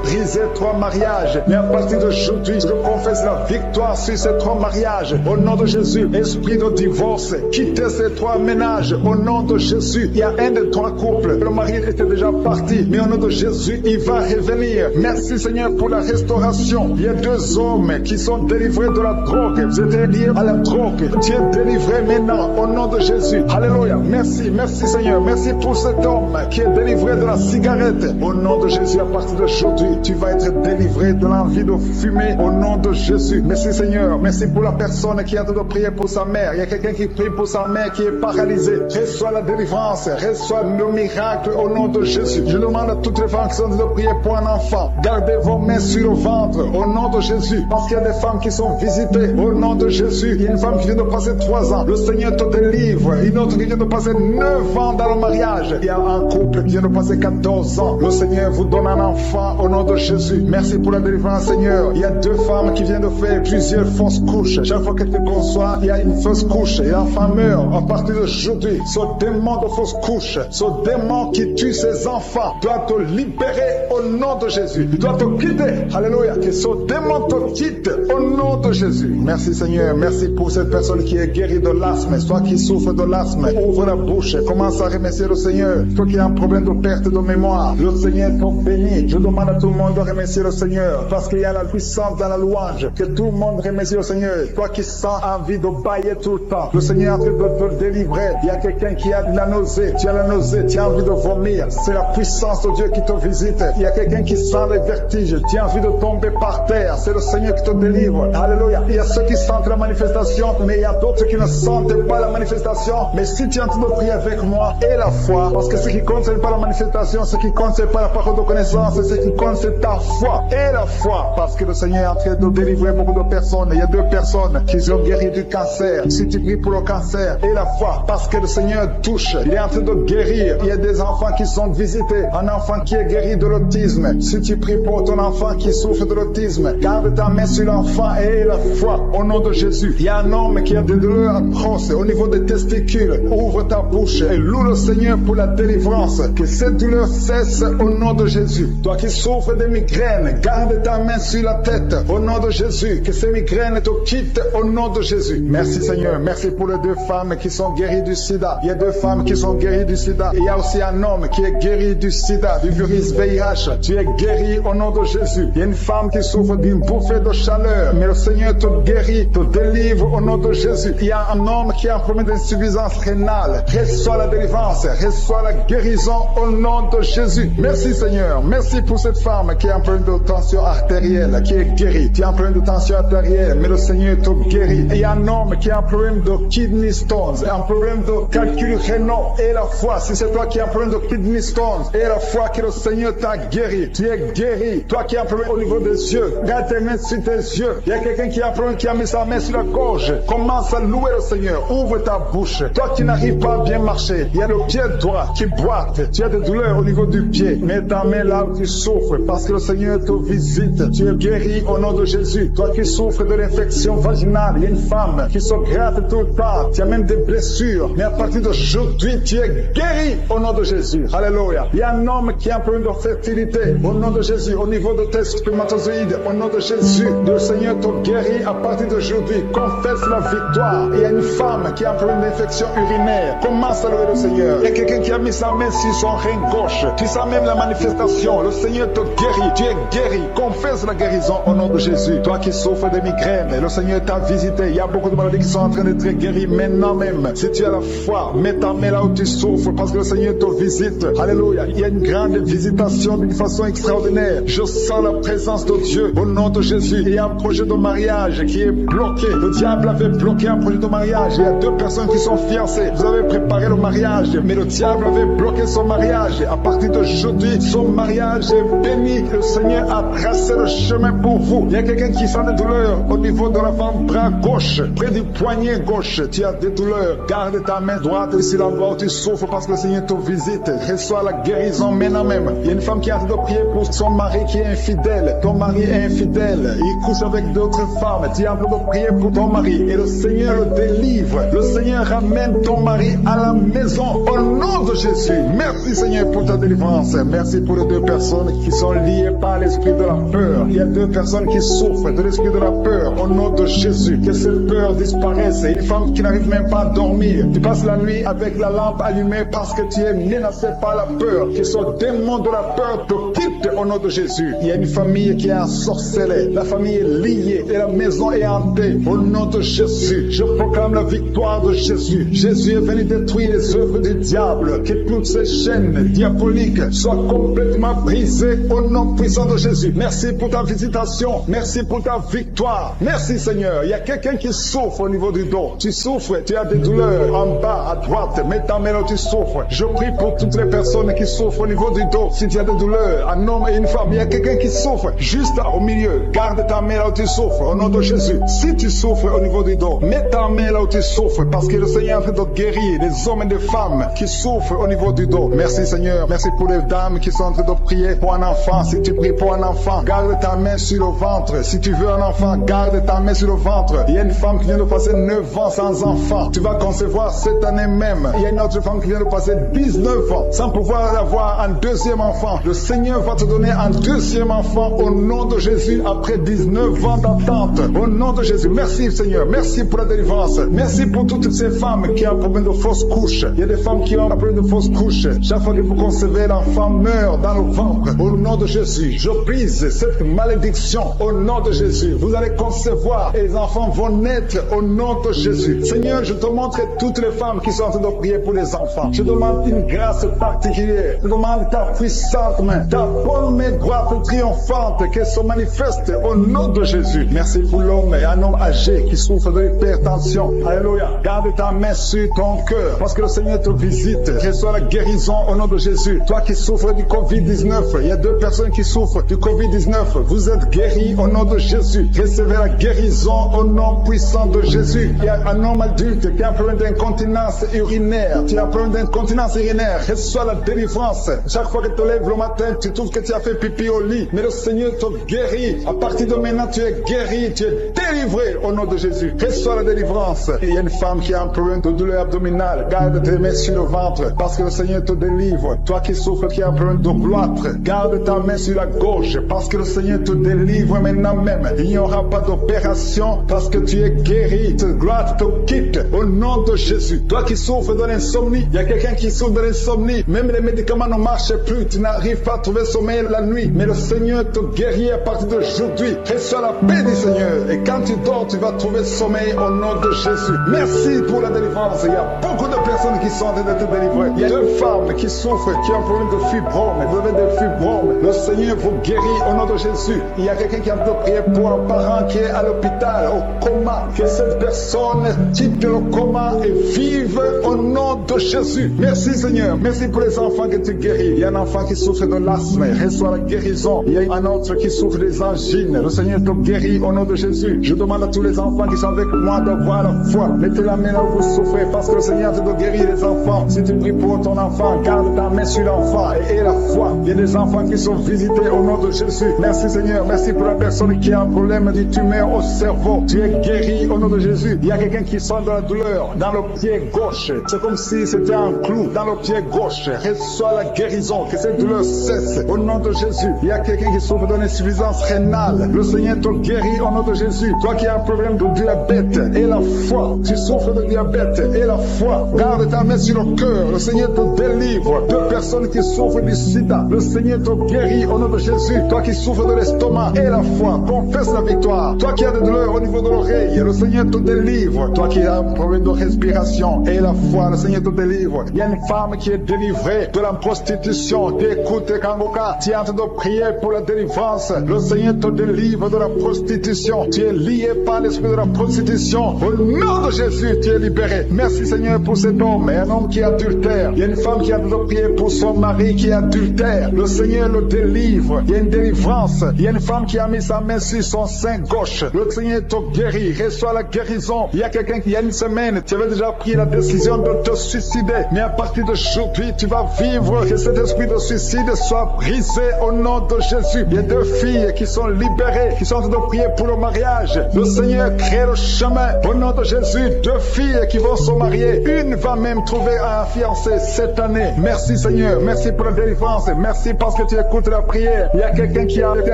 briser 3 mariages. Mais à partir d'aujourd'hui, je confesse la victoire sur ces 3 mariages. Au nom de Jésus, esprit de divorce, quittez ces 3 ménages. Au nom de Jésus, il y a un des 3 couples. Le mari était déjà parti. Mais au nom de Jésus, il va revenir. Merci Seigneur pour la restauration. Il y a 2 hommes qui sont délivrés de la drogue. Vous êtes liés à la drogue. Tu es délivré maintenant. Au nom de Jésus. Alléluia. Merci. Merci Seigneur. Merci pour cet homme qui est délivré de la cigarette. Au nom de Jésus, à partir d'aujourd'hui, tu vas être délivré de l'envie de fumer. Au nom de Jésus. Merci Seigneur. Merci pour la personne qui est en train de prier pour sa mère. Il y a quelqu'un qui prie pour sa mère qui est paralysée. Reçois la délivrance. Reçois le miracle au nom de Jésus. Je demande à toutes les femmes qui sont en train de prier pour un enfant. Gardez vos mains sur le ventre. Au nom de Jésus. Parce qu'il y a des femmes qui sont visitées. Au nom de Jésus. Il y a une femme qui vient de passer 3 ans. Le Seigneur te délivre. Une autre qui vient de passer 9 ans dans le mariage. Il y a un couple qui vient de passer 14 ans. Le Seigneur vous donne un enfant au nom de Jésus. Merci Merci pour la délivrance, Seigneur. Il y a 2 femmes qui viennent de faire plusieurs fausses couches. Chaque fois qu'elles te conçoivent, il y a une fausse couche et l'enfant meurt. À partir d'aujourd'hui, ce démon de fausse couche, ce démon qui tue ses enfants, doit te libérer au nom de Jésus. Il doit te quitter. Alléluia. Que ce démon te quitte au nom de Jésus. Merci, Seigneur. Merci pour cette personne qui est guérie de l'asthme. Toi qui souffres de l'asthme, ouvre la bouche et commence à remercier le Seigneur. Toi qui as un problème de perte de mémoire, le Seigneur te bénit. Je demande à tout le monde de remercier le Seigneur parce qu'il y a la puissance dans la louange. Que tout le monde remercie le Seigneur. Toi qui sens envie de bailler tout le temps, le Seigneur est en train de te délivrer. Il y a quelqu'un qui a de la nausée. Tu as la nausée, tu as envie de vomir. C'est la puissance de Dieu qui te visite. Il y a quelqu'un qui sent les vertiges. Tu as envie de tomber par terre. C'est le Seigneur qui te délivre. Alléluia. Il y a ceux qui sentent la manifestation, mais il y a d'autres qui ne sentent pas la manifestation. Mais si tu es en train de prier avec moi, et la foi, parce que ce qui compte, ce n'est pas la manifestation, ce qui compte, ce n'est pas la parole de connaissance, ce qui compte, c'est ta foi. Et la foi, parce que le Seigneur est en train de délivrer beaucoup de personnes. Il y a 2 personnes qui sont guéries du cancer. Si tu pries pour le cancer, et la foi, parce que le Seigneur touche, il est en train de guérir. Il y a des enfants qui sont visités. Un enfant qui est guéri de l'autisme. Si tu pries pour ton enfant qui souffre de l'autisme, garde ta main sur l'enfant et la foi au nom de Jésus. Il y a un homme qui a des douleurs atroces au niveau des testicules. Ouvre ta bouche et loue le Seigneur pour la délivrance. Que cette douleur cesse au nom de Jésus. Toi qui souffres de migraines, garde ta main sur la tête au nom de Jésus. Que ces migraines te quittent au nom de Jésus. Merci Seigneur. Merci pour les 2 femmes qui sont guéries du sida. Il y a 2 femmes qui sont guéries du sida. Et il y a aussi un homme qui est guéri du sida, du virus VIH. Tu es guéri au nom de Jésus. Il y a une femme qui souffre d'une bouffée de chaleur, mais le Seigneur te guérit, te délivre au nom de Jésus. Il y a un homme qui a un problème d'insuffisance rénale. Reçois la délivrance, reçois la guérison au nom de Jésus. Merci Seigneur. Merci pour cette femme qui a un problème de tension artérielle, qui est guérie. Tu as un problème de tension artérielle, mais le Seigneur te guérit. Et il y a un homme qui a un problème de kidney stones, un problème de calcul rénal. Et la foi, si c'est toi qui as un problème de kidney stones, et la foi que le Seigneur t'a guéri. Tu es guéri. Toi qui as un problème au niveau des yeux, garde tes mains sur tes yeux. Il y a quelqu'un qui a un problème, qui a mis sa main sur la gorge. Commence à louer le Seigneur. Ouvre ta bouche. Toi qui n'arrives pas à bien marcher, il y a le pied droit qui boite. Tu as des douleurs au niveau du pied. Mets ta main là où tu souffres parce que le Seigneur te visite. Tu es guéri au nom de Jésus. Toi qui souffres de l'infection vaginale, il y a une femme qui se gratte tout le temps. Tu as même des blessures. Mais à partir d'aujourd'hui, tu es guéri au nom de Jésus. Alléluia. Il y a un homme qui a un problème de fertilité. Au nom de Jésus, au niveau de tes spermatozoïdes, au nom de Jésus, le Seigneur te guérit à partir d'aujourd'hui. Confesse la victoire. Il y a une femme qui a un problème d'infection urinaire. Commence à louer le Seigneur. Il y a quelqu'un qui a mis sa main sur son rein gauche. Tu sens même la manifestation. Le Seigneur te guérit. Tu es guéri. Confesse la guérison au nom de Jésus. Toi qui souffres de migraines, le Seigneur t'a visité. Il y a beaucoup de maladies qui sont en train d'être guéries maintenant même. Si tu as la foi, mets ta main là où tu souffres parce que le Seigneur te visite. Alléluia. Il y a une grande visitation d'une façon extraordinaire. Je sens la présence de Dieu au nom de Jésus. Il y a un projet de mariage qui est bloqué. Le diable avait bloqué un projet de mariage. Il y a 2 personnes qui sont fiancées. Vous avez préparé le mariage, mais le diable avait bloqué son mariage. À partir d'aujourd'hui, son mariage est béni. Le Seigneur a tracé le chemin pour vous. Il y a quelqu'un qui sent des douleurs au niveau de l'avant-bras gauche, près du poignet gauche. Tu as des douleurs. Garde ta main droite ici là-bas où tu souffres parce que le Seigneur te visite. Reçois la guérison maintenant même. Il y a une femme qui est en train de prier pour son mari qui est infidèle. Ton mari est infidèle. Il couche avec d'autres femmes. Tu es en train de prier pour ton mari et le Seigneur le délivre. Le Seigneur ramène ton mari à la maison au nom de Jésus. Merci Seigneur pour ta délivrance. Merci pour les 2 personnes qui sont liées par l'esprit de la peur. Il y a 2 personnes qui souffrent de l'esprit de la peur au nom de Jésus. Que cette peur disparaisse. Une femme qui n'arrive même pas à dormir. Tu passes la nuit avec la lampe allumée parce que tu es menacé par la peur. Que ce démon de la peur te quitte au nom de Jésus. Il y a une famille qui est ensorcelée. La famille est liée et la maison est hantée. Au nom de Jésus, je proclame la victoire de Jésus. Jésus est venu détruire les œuvres du diable. Que toutes ces chaînes diaboliques soient complètement brisées au nom puissant de Jésus. Merci pour ta visitation. Merci pour ta victoire. Merci Seigneur. Il y a quelqu'un qui souffre au niveau du dos. Tu souffres, tu as des douleurs en bas, à droite. Mets ta main là où tu souffres. Je prie pour toutes les personnes qui souffrent au niveau du dos. Si tu as des douleurs, un homme et une femme, il y a quelqu'un qui souffre juste là, au milieu. Garde ta main là où tu souffres au nom de Jésus. Si tu souffres au niveau du dos, mets ta main là où tu souffres parce que le Seigneur est en train de guérir les hommes et les femmes qui souffrent au niveau du dos. Merci Seigneur. Merci pour les dames qui sont en train de prier pour un enfant. Si tu pries pour un enfant, garde ta main sur le ventre. Si tu veux un enfant, garde ta main sur le ventre. Il y a une femme qui vient de passer 9 ans sans enfant. Tu vas concevoir cette année même. Il y a une autre femme qui vient de passer 19 ans sans pouvoir avoir un deuxième enfant. Le Seigneur va te donner un deuxième enfant au nom de Jésus après 19 ans d'attente. Au nom de Jésus. Merci Seigneur. Merci pour la délivrance. Merci pour toutes ces femmes qui ont un problème de fausse couche. Il y a des femmes qui ont un problème de fausse couche. Chaque fois que vous concevez, l'enfant meurt dans le ventre. Au nom de Jésus, je brise cette malédiction au nom de Jésus. Vous allez concevoir et les enfants vont naître au nom de Jésus. Seigneur, je te montre toutes les femmes qui sont en train de prier pour les enfants. Je demande une grâce particulière. Je demande ta puissante main, ta bonne main droite triomphante qu'elle se manifeste au nom de Jésus. Merci pour l'homme et un homme âgé qui souffre de l'hypertension. Alléluia. Garde ta main sur ton cœur parce que le Seigneur te visite. Reçois la guérison au nom de Jésus. Toi qui souffres du Covid-19, il y a 2 personnes qui souffrent du Covid-19. Vous êtes guéris au nom de Jésus. Recevez la guérison au nom puissant de Jésus. Il y a un homme adulte qui a un problème d'incontinence urinaire. Tu as un problème d'incontinence urinaire. Reçois la délivrance. Chaque fois que tu te lèves le matin, tu trouves que tu as fait pipi au lit. Mais le Seigneur te guérit. À partir de maintenant, tu es guéri. Tu es délivré au nom de Jésus. Reçois la délivrance. Et il y a une femme qui a un problème de douleur abdominale. Garde tes mains sur le ventre parce que le Seigneur te délivre. Toi qui souffres, qui a un problème de gloître, garde ta main sur la gauche parce que le Seigneur te délivre maintenant même. Il n'y aura pas d'opération parce que tu es guéri. Cette gloire te quitte au nom de Jésus. Toi qui souffres de l'insomnie, il y a quelqu'un qui souffre de l'insomnie. Même les médicaments ne marchent plus. Tu n'arrives pas à trouver sommeil la nuit. Mais le Seigneur te guérit à partir d'aujourd'hui. Reçois la paix du Seigneur. Et quand tu dors, tu vas trouver sommeil au nom de Jésus. Merci pour la délivrance. Il y a beaucoup de personnes qui sont en train de te délivrer. Il y a 2 femmes qui souffrent, qui ont un problème de fibrome. Vous avez des fibromes. Le Seigneur vous guérit au nom de Jésus. Il y a quelqu'un qui a besoin de prier pour un parent qui est à l'hôpital, au coma. Que cette personne quitte le coma et vive au nom de Jésus. Merci Seigneur. Merci pour les enfants que tu guéris. Il y a un enfant qui souffre de l'asthme. Reçois la guérison. Il y a un autre qui souffre des angines. Le Seigneur te guérit au nom de Jésus. Je demande à tous les enfants qui sont avec moi d'avoir la foi. Mettez la main là où vous souffrez parce que le Seigneur te guérit les enfants. Si tu pries pour ton enfant, garde ta main sur l'enfant et aie la foi. Il y a des enfants qui sont visités au nom de Jésus. Merci Seigneur. Merci pour la personne qui a un problème de tumeur au cerveau. Tu es guéri au nom de Jésus. Il y a quelqu'un qui sent de la douleur dans le pied gauche. C'est comme si c'était un clou dans le pied gauche. Reçois la guérison. Que cette douleur cesse au nom de Jésus. Il y a quelqu'un qui souffre d'une insuffisance rénale. Le Seigneur te guérit au nom de Jésus. Toi qui as un problème de diabète et la foi. Tu souffres de diabète et la foi. Garde ta main sur le cœur. Le Seigneur te délivre. 2 personnes qui souffrent du sida. Le Seigneur te guérit au nom de Jésus. Toi qui souffres de l'estomac et la foi. Confesse la victoire. Toi qui as des douleurs au niveau de l'oreille. Le Seigneur te délivre. Toi qui as un problème de respiration et la foi. Le Seigneur te délivre. Il y a une femme qui est délivrée de la prostitution. Tu écoutes Kangoka. Tu es en train de prier pour la délivrance. Le Seigneur te délivre de la prostitution. Tu es lié par l'esprit de la prostitution. Au nom de Jésus, tu es libéré. Merci Seigneur pour cet homme et un homme qui est adultère. Il y a une femme qui a besoin de prier pour son mari qui est adultère. Le Seigneur le délivre. Il y a une délivrance. Il y a une femme qui a mis sa main sur son sein gauche. Le Seigneur te guérit. Reçois la guérison. Il y a quelqu'un qui, il y a une semaine, tu avais déjà pris la décision de te suicider. Mais à partir d'aujourd'hui, tu vas vivre. Que cet esprit de suicide soit brisé au nom de Jésus. Il y a 2 filles qui sont libérées, qui sont en train de prier pour le mariage. Le Seigneur crée le chemin au nom de Jésus. 2 filles qui vont se marier. Une va même trouver un fiancé cette année. Merci Seigneur. Merci pour la délivrance. Merci parce que tu écoutes la prière. Il y a quelqu'un qui a été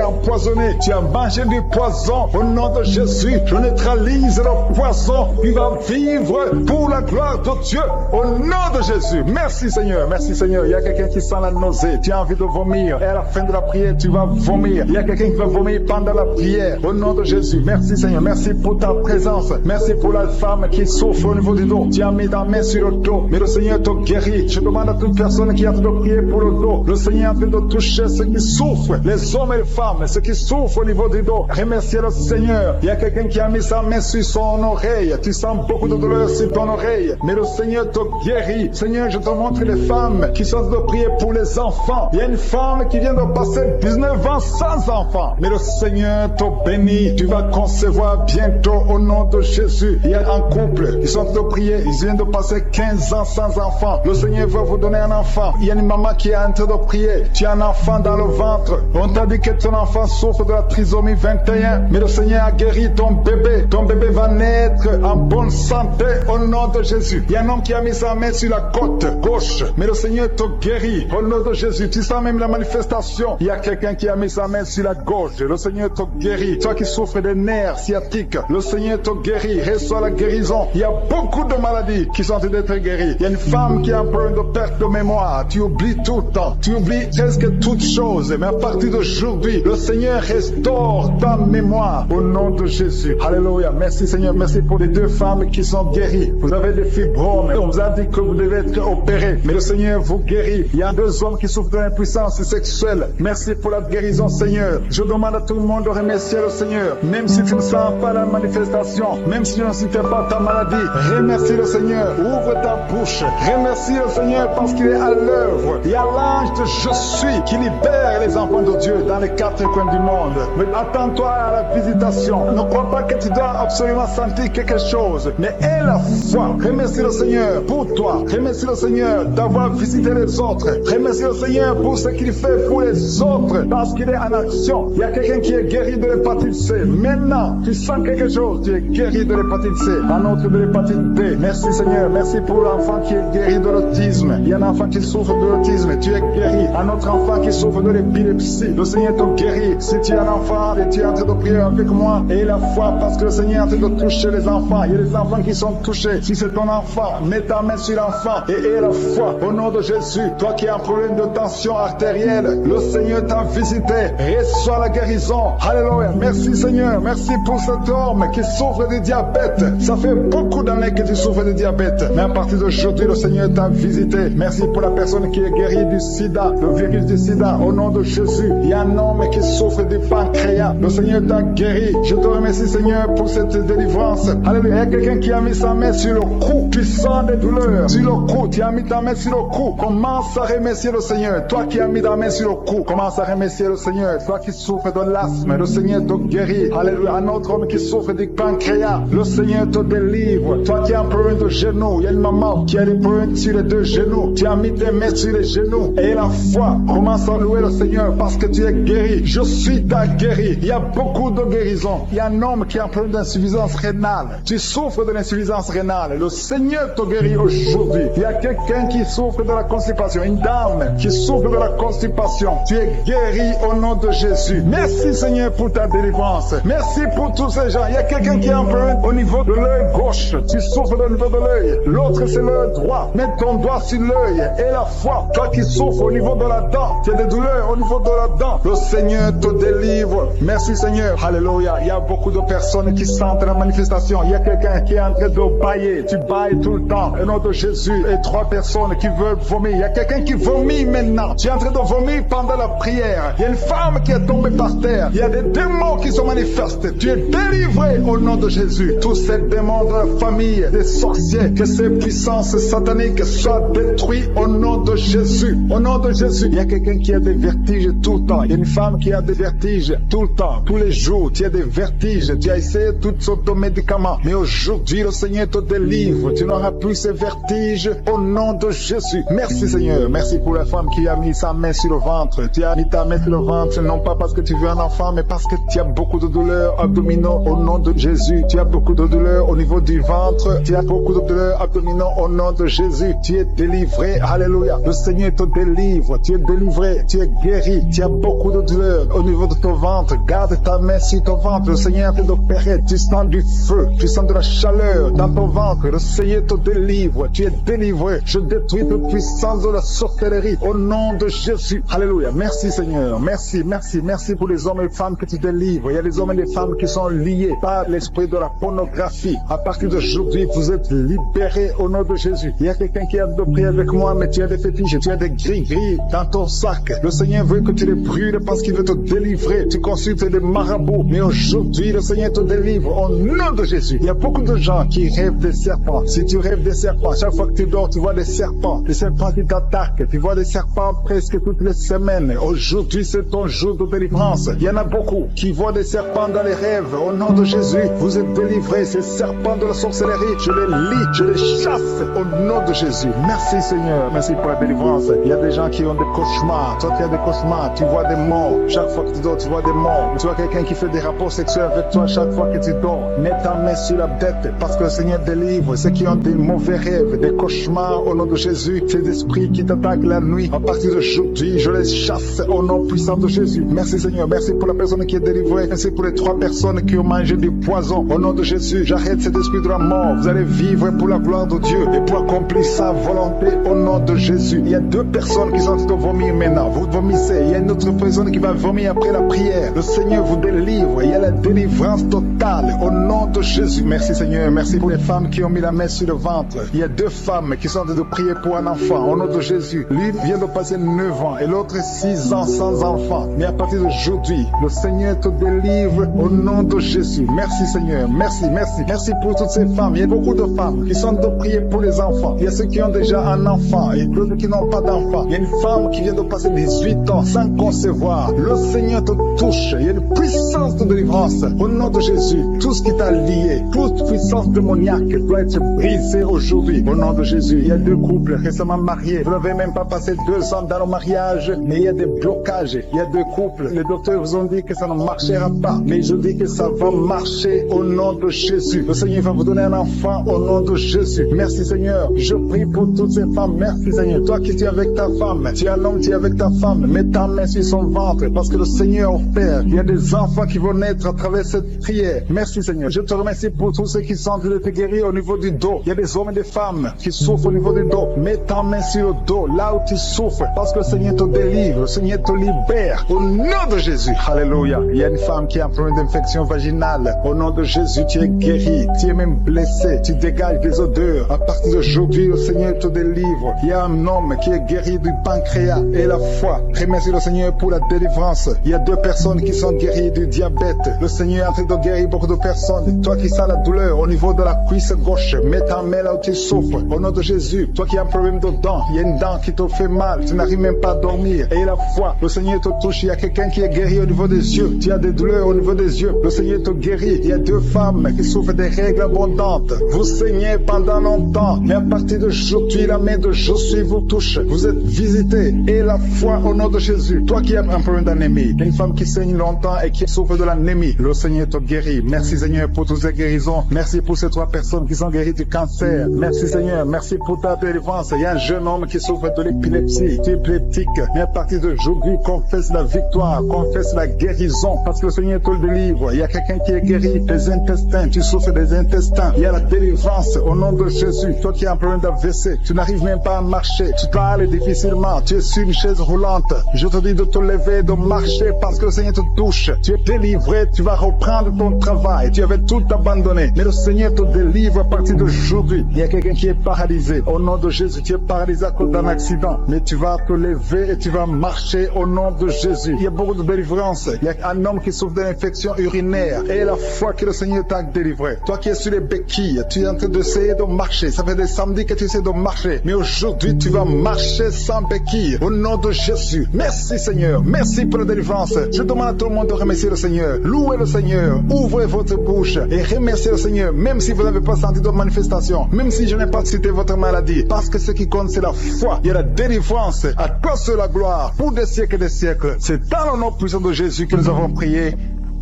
empoisonné. Tu as mangé du poison au nom de Jésus. Je neutralise le poison. Tu vas vivre pour la gloire de Dieu au nom de Jésus. Merci Seigneur. Merci Seigneur. Il y a quelqu'un qui sent la nausée. Tu as envie de vomir. Et à la fin de la prière, tu vas vomir. Il y a quelqu'un qui va vomir pendant la prière au nom de Jésus. Merci Seigneur. Merci pour ta présence. Merci pour la femme qui souffre au niveau du dos. Tu as mis ta main sur le dos. Mais le Seigneur te guérit. Je demande à toute personne qui a de prier pour le dos. Le Seigneur est en train de toucher ceux qui souffrent. Les hommes et les femmes. Ceux qui souffrent au niveau du dos. Remerciez le Seigneur. Il y a quelqu'un qui a mis sa main sur son oreille. Tu sens beaucoup de douleur sur ton oreille. Mais le Seigneur te guérit. Seigneur, je te montre les femmes qui sont de prier pour les enfants. Il y a une femme qui vient de passer 19 ans sans enfant. Mais le Seigneur te bénit. Tu vas concevoir bientôt au nom de Jésus. Il y a un couple qui sont de prier. Ils viennent de passer 15 ans sans enfant. Le Seigneur va vous donner un enfant. Il y a une maman qui est en train de prier. Tu as un enfant dans le ventre. Au On t'a dit que ton enfant souffre de la trisomie 21, mais le Seigneur a guéri ton bébé. Ton bébé va naître en bonne santé au nom de Jésus. Il y a un homme qui a mis sa main sur la côte gauche, mais le Seigneur te guérit au nom de Jésus. Tu sens même la manifestation. Il y a quelqu'un qui a mis sa main sur la gauche. Le Seigneur te guérit. Toi qui souffres des nerfs sciatiques, le Seigneur te guérit. Reçois la guérison. Il y a beaucoup de maladies qui sont en train d'être guéries. Il y a une femme qui a un problème de perte de mémoire. Tu oublies tout le temps. Tu oublies presque toutes choses. Mais à partir d'aujourd'hui, le Seigneur restaure ta mémoire au nom de Jésus. Alléluia. Merci Seigneur. Merci pour les deux femmes qui sont guéries. Vous avez des fibromes. On vous a dit que vous devez être opérés. Mais le Seigneur vous guérit. Il y a deux hommes qui souffrent de l'impuissance sexuelle. Merci pour la guérison Seigneur. Je demande à tout le monde de remercier le Seigneur. Même si tu ne sens pas la manifestation, même si tu ne sentais pas ta maladie, remercie le Seigneur. Ouvre ta bouche. Remercie le Seigneur parce qu'il est à l'œuvre. Il y a l'ange de Je suis qui libère les enfants de Dieu dans les quatre coins du monde. Mais attends-toi à la visitation. Ne crois pas que tu dois absolument sentir quelque chose, mais aie la foi. Remercie le Seigneur pour toi. Remercie le Seigneur d'avoir visité les autres. Remercie le Seigneur pour ce qu'il fait pour les autres parce qu'il est en action. Il y a quelqu'un qui est guéri de l'hépatite C. Maintenant, tu sens quelque chose, tu es guéri de l'hépatite C. Un autre de l'hépatite B. Merci Seigneur. Merci pour l'enfant qui est guéri de l'autisme. Il y a un enfant qui souffre de l'autisme. Tu es guéri. Un autre enfant qui souffre de l'épilepsie. Le Seigneur te guérit. Si tu es un enfant et tu es en train de prier avec moi, aie la foi parce que le Seigneur est en train de toucher les enfants. Il y a des enfants qui sont touchés. Si c'est ton enfant, mets ta main sur l'enfant et aie la foi au nom de Jésus. Toi qui as un problème de tension artérielle, le Seigneur t'a visité. Reçois la guérison. Alléluia. Merci Seigneur. Merci pour cet homme qui souffre de diabète. Ça fait beaucoup d'années que tu souffres de diabète. Mais à partir d'aujourd'hui, le Seigneur t'a visité. Merci pour la personne qui est guérie du sida, le virus du sida. Au nom de Jésus, il y a un homme qui souffre du pancréas. Le Seigneur t'a guéri. Je te remercie Seigneur pour cette délivrance. Alléluia. Il y a quelqu'un qui a mis sa main sur le cou. Tu sens des douleurs sur le cou. Tu as mis ta main sur le cou. Commence à remercier le Seigneur. Toi qui as mis ta main sur le cou, commence à remercier le Seigneur. Toi qui souffres de l'asthme, le Seigneur te guérit. Alléluia. Un autre homme qui souffre du pancréas, le Seigneur te délivre. Toi qui as un problème de genou, il y a une maman qui a des problèmes sur les deux genoux. Tu as mis tes mains sur les genoux et la foi. Commence à louer le Seigneur parce que tu es guéri. Je suis ta guéri. Il y a beaucoup de guérisons. Il y a un homme qui a un problème d'insuffisance rénale. Tu souffres de l'insuffisance rénale. Le Seigneur te guérit aujourd'hui. Il y a quelqu'un qui souffre de la constipation. Une dame qui souffre de la constipation. Tu es guéri au nom de Jésus. Merci Seigneur pour ta délivrance. Merci pour tous ces gens. Il y a quelqu'un qui a un problème au niveau de l'œil gauche. Tu souffres au niveau de l'œil. L'autre c'est l'œil droit. Mets ton doigt sur l'œil et la foi. Toi qui souffres au niveau de la dent. Tu as des douleurs au niveau de la dent. Le Seigneur te délivre. Merci Seigneur. Alléluia. Il y a beaucoup de personnes qui sentent la manifestation. Il y a quelqu'un qui est en train de bailler. Tu bailles tout le temps. Au nom de Jésus. Et 3 personnes qui veulent vomir. Il y a quelqu'un qui vomit maintenant. Tu es en train de vomir pendant la prière. Il y a une femme qui est tombée par terre. Il y a des démons qui se manifestent. Tu es délivré au nom de Jésus. Tous ces démons de la famille, des sorciers, que ces puissances sataniques soient détruites au nom de Jésus. Au nom de Jésus. Il y a quelqu'un qui a des vertiges tout le temps. Il y a une femme qui a des vertiges tout le temps. Tous les jours, tu as des vertiges. Tu as essayé toutes sortes de médicaments. Mais aujourd'hui, le Seigneur te délivre. Tu n'auras plus ces vertiges au nom de Jésus. Merci Seigneur. Merci pour la femme qui a mis sa main sur le ventre. Tu as mis ta main sur le ventre, non pas parce que tu veux un enfant, mais parce que tu as beaucoup de douleurs abdominaux au nom de Jésus. Tu as beaucoup de douleurs au niveau du ventre. Tu as beaucoup de douleurs abdominaux au nom de Jésus. Tu es délivré. Alléluia. Le Seigneur te délivre. Tu es délivré. Tu es guéri. Tu as beaucoup de douleurs au niveau de ton ventre. Garde ta main sur ton ventre. Le Seigneur est en train d'opérer. Tu sens du feu. Tu sens de la chaleur dans ton ventre. Le Seigneur te délivre. Tu es délivré. Je détruis toute puissance de la sorcellerie au nom de Jésus. Alléluia. Merci Seigneur. Merci, merci, merci pour les hommes et les femmes que tu délivres. Il y a des hommes et des femmes qui sont liés par l'esprit de la pornographie. À partir d'aujourd'hui, vous êtes libérés au nom de Jésus. Il y a quelqu'un qui a de prier avec moi, mais tu as des fétiches, tu as des gris-gris dans ton sac. Le Seigneur veut que tu les brûles parce qu'il veut te délivrer. Tu consultes des marabouts, mais aujourd'hui, le Seigneur te délivre au nom de Jésus. Il y a beaucoup de gens qui rêvent des serpents. Si tu rêves des serpents, chaque fois que tu dors, tu vois des serpents qui t'attaquent. Tu vois des serpents presque toutes les semaines. Aujourd'hui, c'est ton jour de délivrance. Il y en a beaucoup qui voient des serpents dans les rêves. Au nom de Jésus, vous êtes délivrés. Ces serpents de la sorcellerie, je les lis, je les chasse au nom de Jésus. Merci Seigneur. Merci pour la délivrance. Il y a des gens qui ont des cauchemars. Toi qui as des cauchemars, tu vois des morts. Chaque fois que tu dors, tu vois des morts. Tu vois quelqu'un qui fait des rapports sexuels avec toi chaque fois que tu dors. Mets ta main sur la tête parce que le Seigneur délivre ceux qui ont des mauvais rêves, des cauchemars au nom de Jésus. Ces esprits qui t'attaquent la nuit, à partir d'aujourd'hui, je les chasse au nom puissant de Jésus. Merci Seigneur, merci pour la personne qui est délivrée. Merci pour les 3 personnes qui ont mangé du poison. Au nom de Jésus, j'arrête cet esprit de la mort. Vous allez vivre pour la gloire de Dieu et pour accomplir sa volonté au nom de Jésus. Il y a 2 personnes qui sont en train de vomir maintenant. Vous vomissez. Il y a une autre personne qui va vomir après la prière. Le Seigneur vous délivre. Il y a la délivrance totale au nom de Jésus. Merci Seigneur. Merci pour les femmes qui ont mis la main sur le ventre. Il y a 2 femmes qui sont en train de prier pour un enfant au nom de Jésus. L'une vient de passer 9 ans et l'autre 6 ans sans enfant. Mais à partir d'aujourd'hui, le Seigneur te délivre au nom de Jésus. Merci Seigneur. Merci, merci. Merci pour toutes ces femmes. Il y a beaucoup de femmes qui sont en train de prier pour les enfants. Il y a ceux qui ont déjà un enfant et d'autres qui n'ont pas d'enfant. Il y a une femme qui vient de passer 18 ans sans concevoir. Le Seigneur te touche. Il y a une puissance de délivrance au nom de Jésus. Tout ce qui t'a lié, toute puissance démoniaque doit être brisée aujourd'hui au nom de Jésus. Il y a 2 couples récemment mariés. Vous n'avez même pas passé 2 ans dans le mariage, mais il y a des blocages. Il y a 2 couples. Les docteurs vous ont dit que ça ne marchera pas, mais je dis que ça va marcher au nom de Jésus. Le Seigneur va vous donner un enfant au nom de Jésus. Merci Seigneur. Je prie pour toutes ces femmes. Merci Seigneur. Toi qui es avec ta femme, tu es un homme, tu es avec ta femme. Mets ta main sur son ventre parce que le Seigneur a offert. Il y a des enfants qui vont naître à travers cette prière. Merci Seigneur. Je te remercie pour tous ceux qui sont en train de te guérir au niveau du dos. Il y a des hommes et des femmes qui souffrent au niveau du dos. Mets ta main sur le dos, là où tu souffres, parce que le Seigneur te délivre, le Seigneur te libère. Au nom de Jésus. Alléluia. Il y a une femme qui a un problème d'infection vaginale. Au nom de Jésus, tu es guéri. Tu es même blessé. Tu dégages des odeurs. À partir d'aujourd'hui, le Seigneur te délivre. Il y a un homme qui est guéri du pancréas et la foi. Remercie le Seigneur pour la délivrance. Il y a 2 personnes qui sont guéries du diabète. Le Seigneur est en train de guérir beaucoup de personnes. Toi qui sens la douleur au niveau de la cuisse gauche, mets ta main là où tu souffres. Au nom de Jésus, toi qui as un problème de dents, il y a une dent qui te fait mal, tu n'arrives même pas à dormir. Et la foi, le Seigneur te touche. Il y a quelqu'un qui est guéri au niveau des yeux. Tu as des douleurs au niveau des yeux. Le Seigneur te guérit. Il y a 2 femmes qui souffrent des règles abondantes. Vous saignez pendant longtemps, mais à partir d'aujourd'hui, la main de Jésus vous touche. Vous êtes visité. Et la foi au nom de Jésus. Toi qui as un problème d'anémie, une femme qui saigne longtemps et qui souffre de l'anémie, le Seigneur te guérit. Merci Seigneur pour toutes ces guérisons. Merci pour ces 3 personnes qui sont guéries du cancer. Merci Seigneur. Merci pour ta délivrance. Il y a un jeune homme qui souffre de l'épilepsie. Tu es épileptique. Mais à partir d'aujourd'hui, confesse la victoire, confesse la guérison, parce que le Seigneur te le délivre. Il y a quelqu'un qui est guéri des intestins. Tu souffres des intestins. Il y a la délivrance au nom de Jésus. Toi qui as un problème d'AVC, tu n'arrives même pas à marcher. Tu parles difficilement. Tu es sur une chaise roulante. Je te dis de te lever, de marcher, parce que le Seigneur te touche. Tu es délivré. Tu vas reprendre ton travail. Tu avais tout abandonné. Mais le Seigneur te délivre à partir d'aujourd'hui. Il y a quelqu'un qui est paralysé. Au nom de Jésus, tu es paralysé à cause d'un accident. Mais tu vas te lever et tu vas marcher au nom de Jésus. Il y a beaucoup de délivrance. Il y a un homme qui souffre d'une infection urinaire. Et la foi que le Seigneur t'a délivré. Toi qui es sur les béquilles, tu es en train d'essayer de marcher. Ça fait des samedis que tu essaies de marcher. Mais aujourd'hui, tu vas marcher sans béquilles. Au nom de Jésus. Merci Seigneur. Merci pour la délivrance. Je demande à tout le monde de remercier le Seigneur. Louez le Seigneur. Ouvrez votre bouche et remerciez le Seigneur. Même si vous n'avez pas senti de manifestation. Même si je n'ai pas cité votre maladie. Parce que ce qui compte, c'est la foi. Il y a la délivrance. À toi seul la gloire. Pour des siècles et des siècles. C'est dans le nom puissant de Jésus que nous avons prié.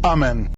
Amen.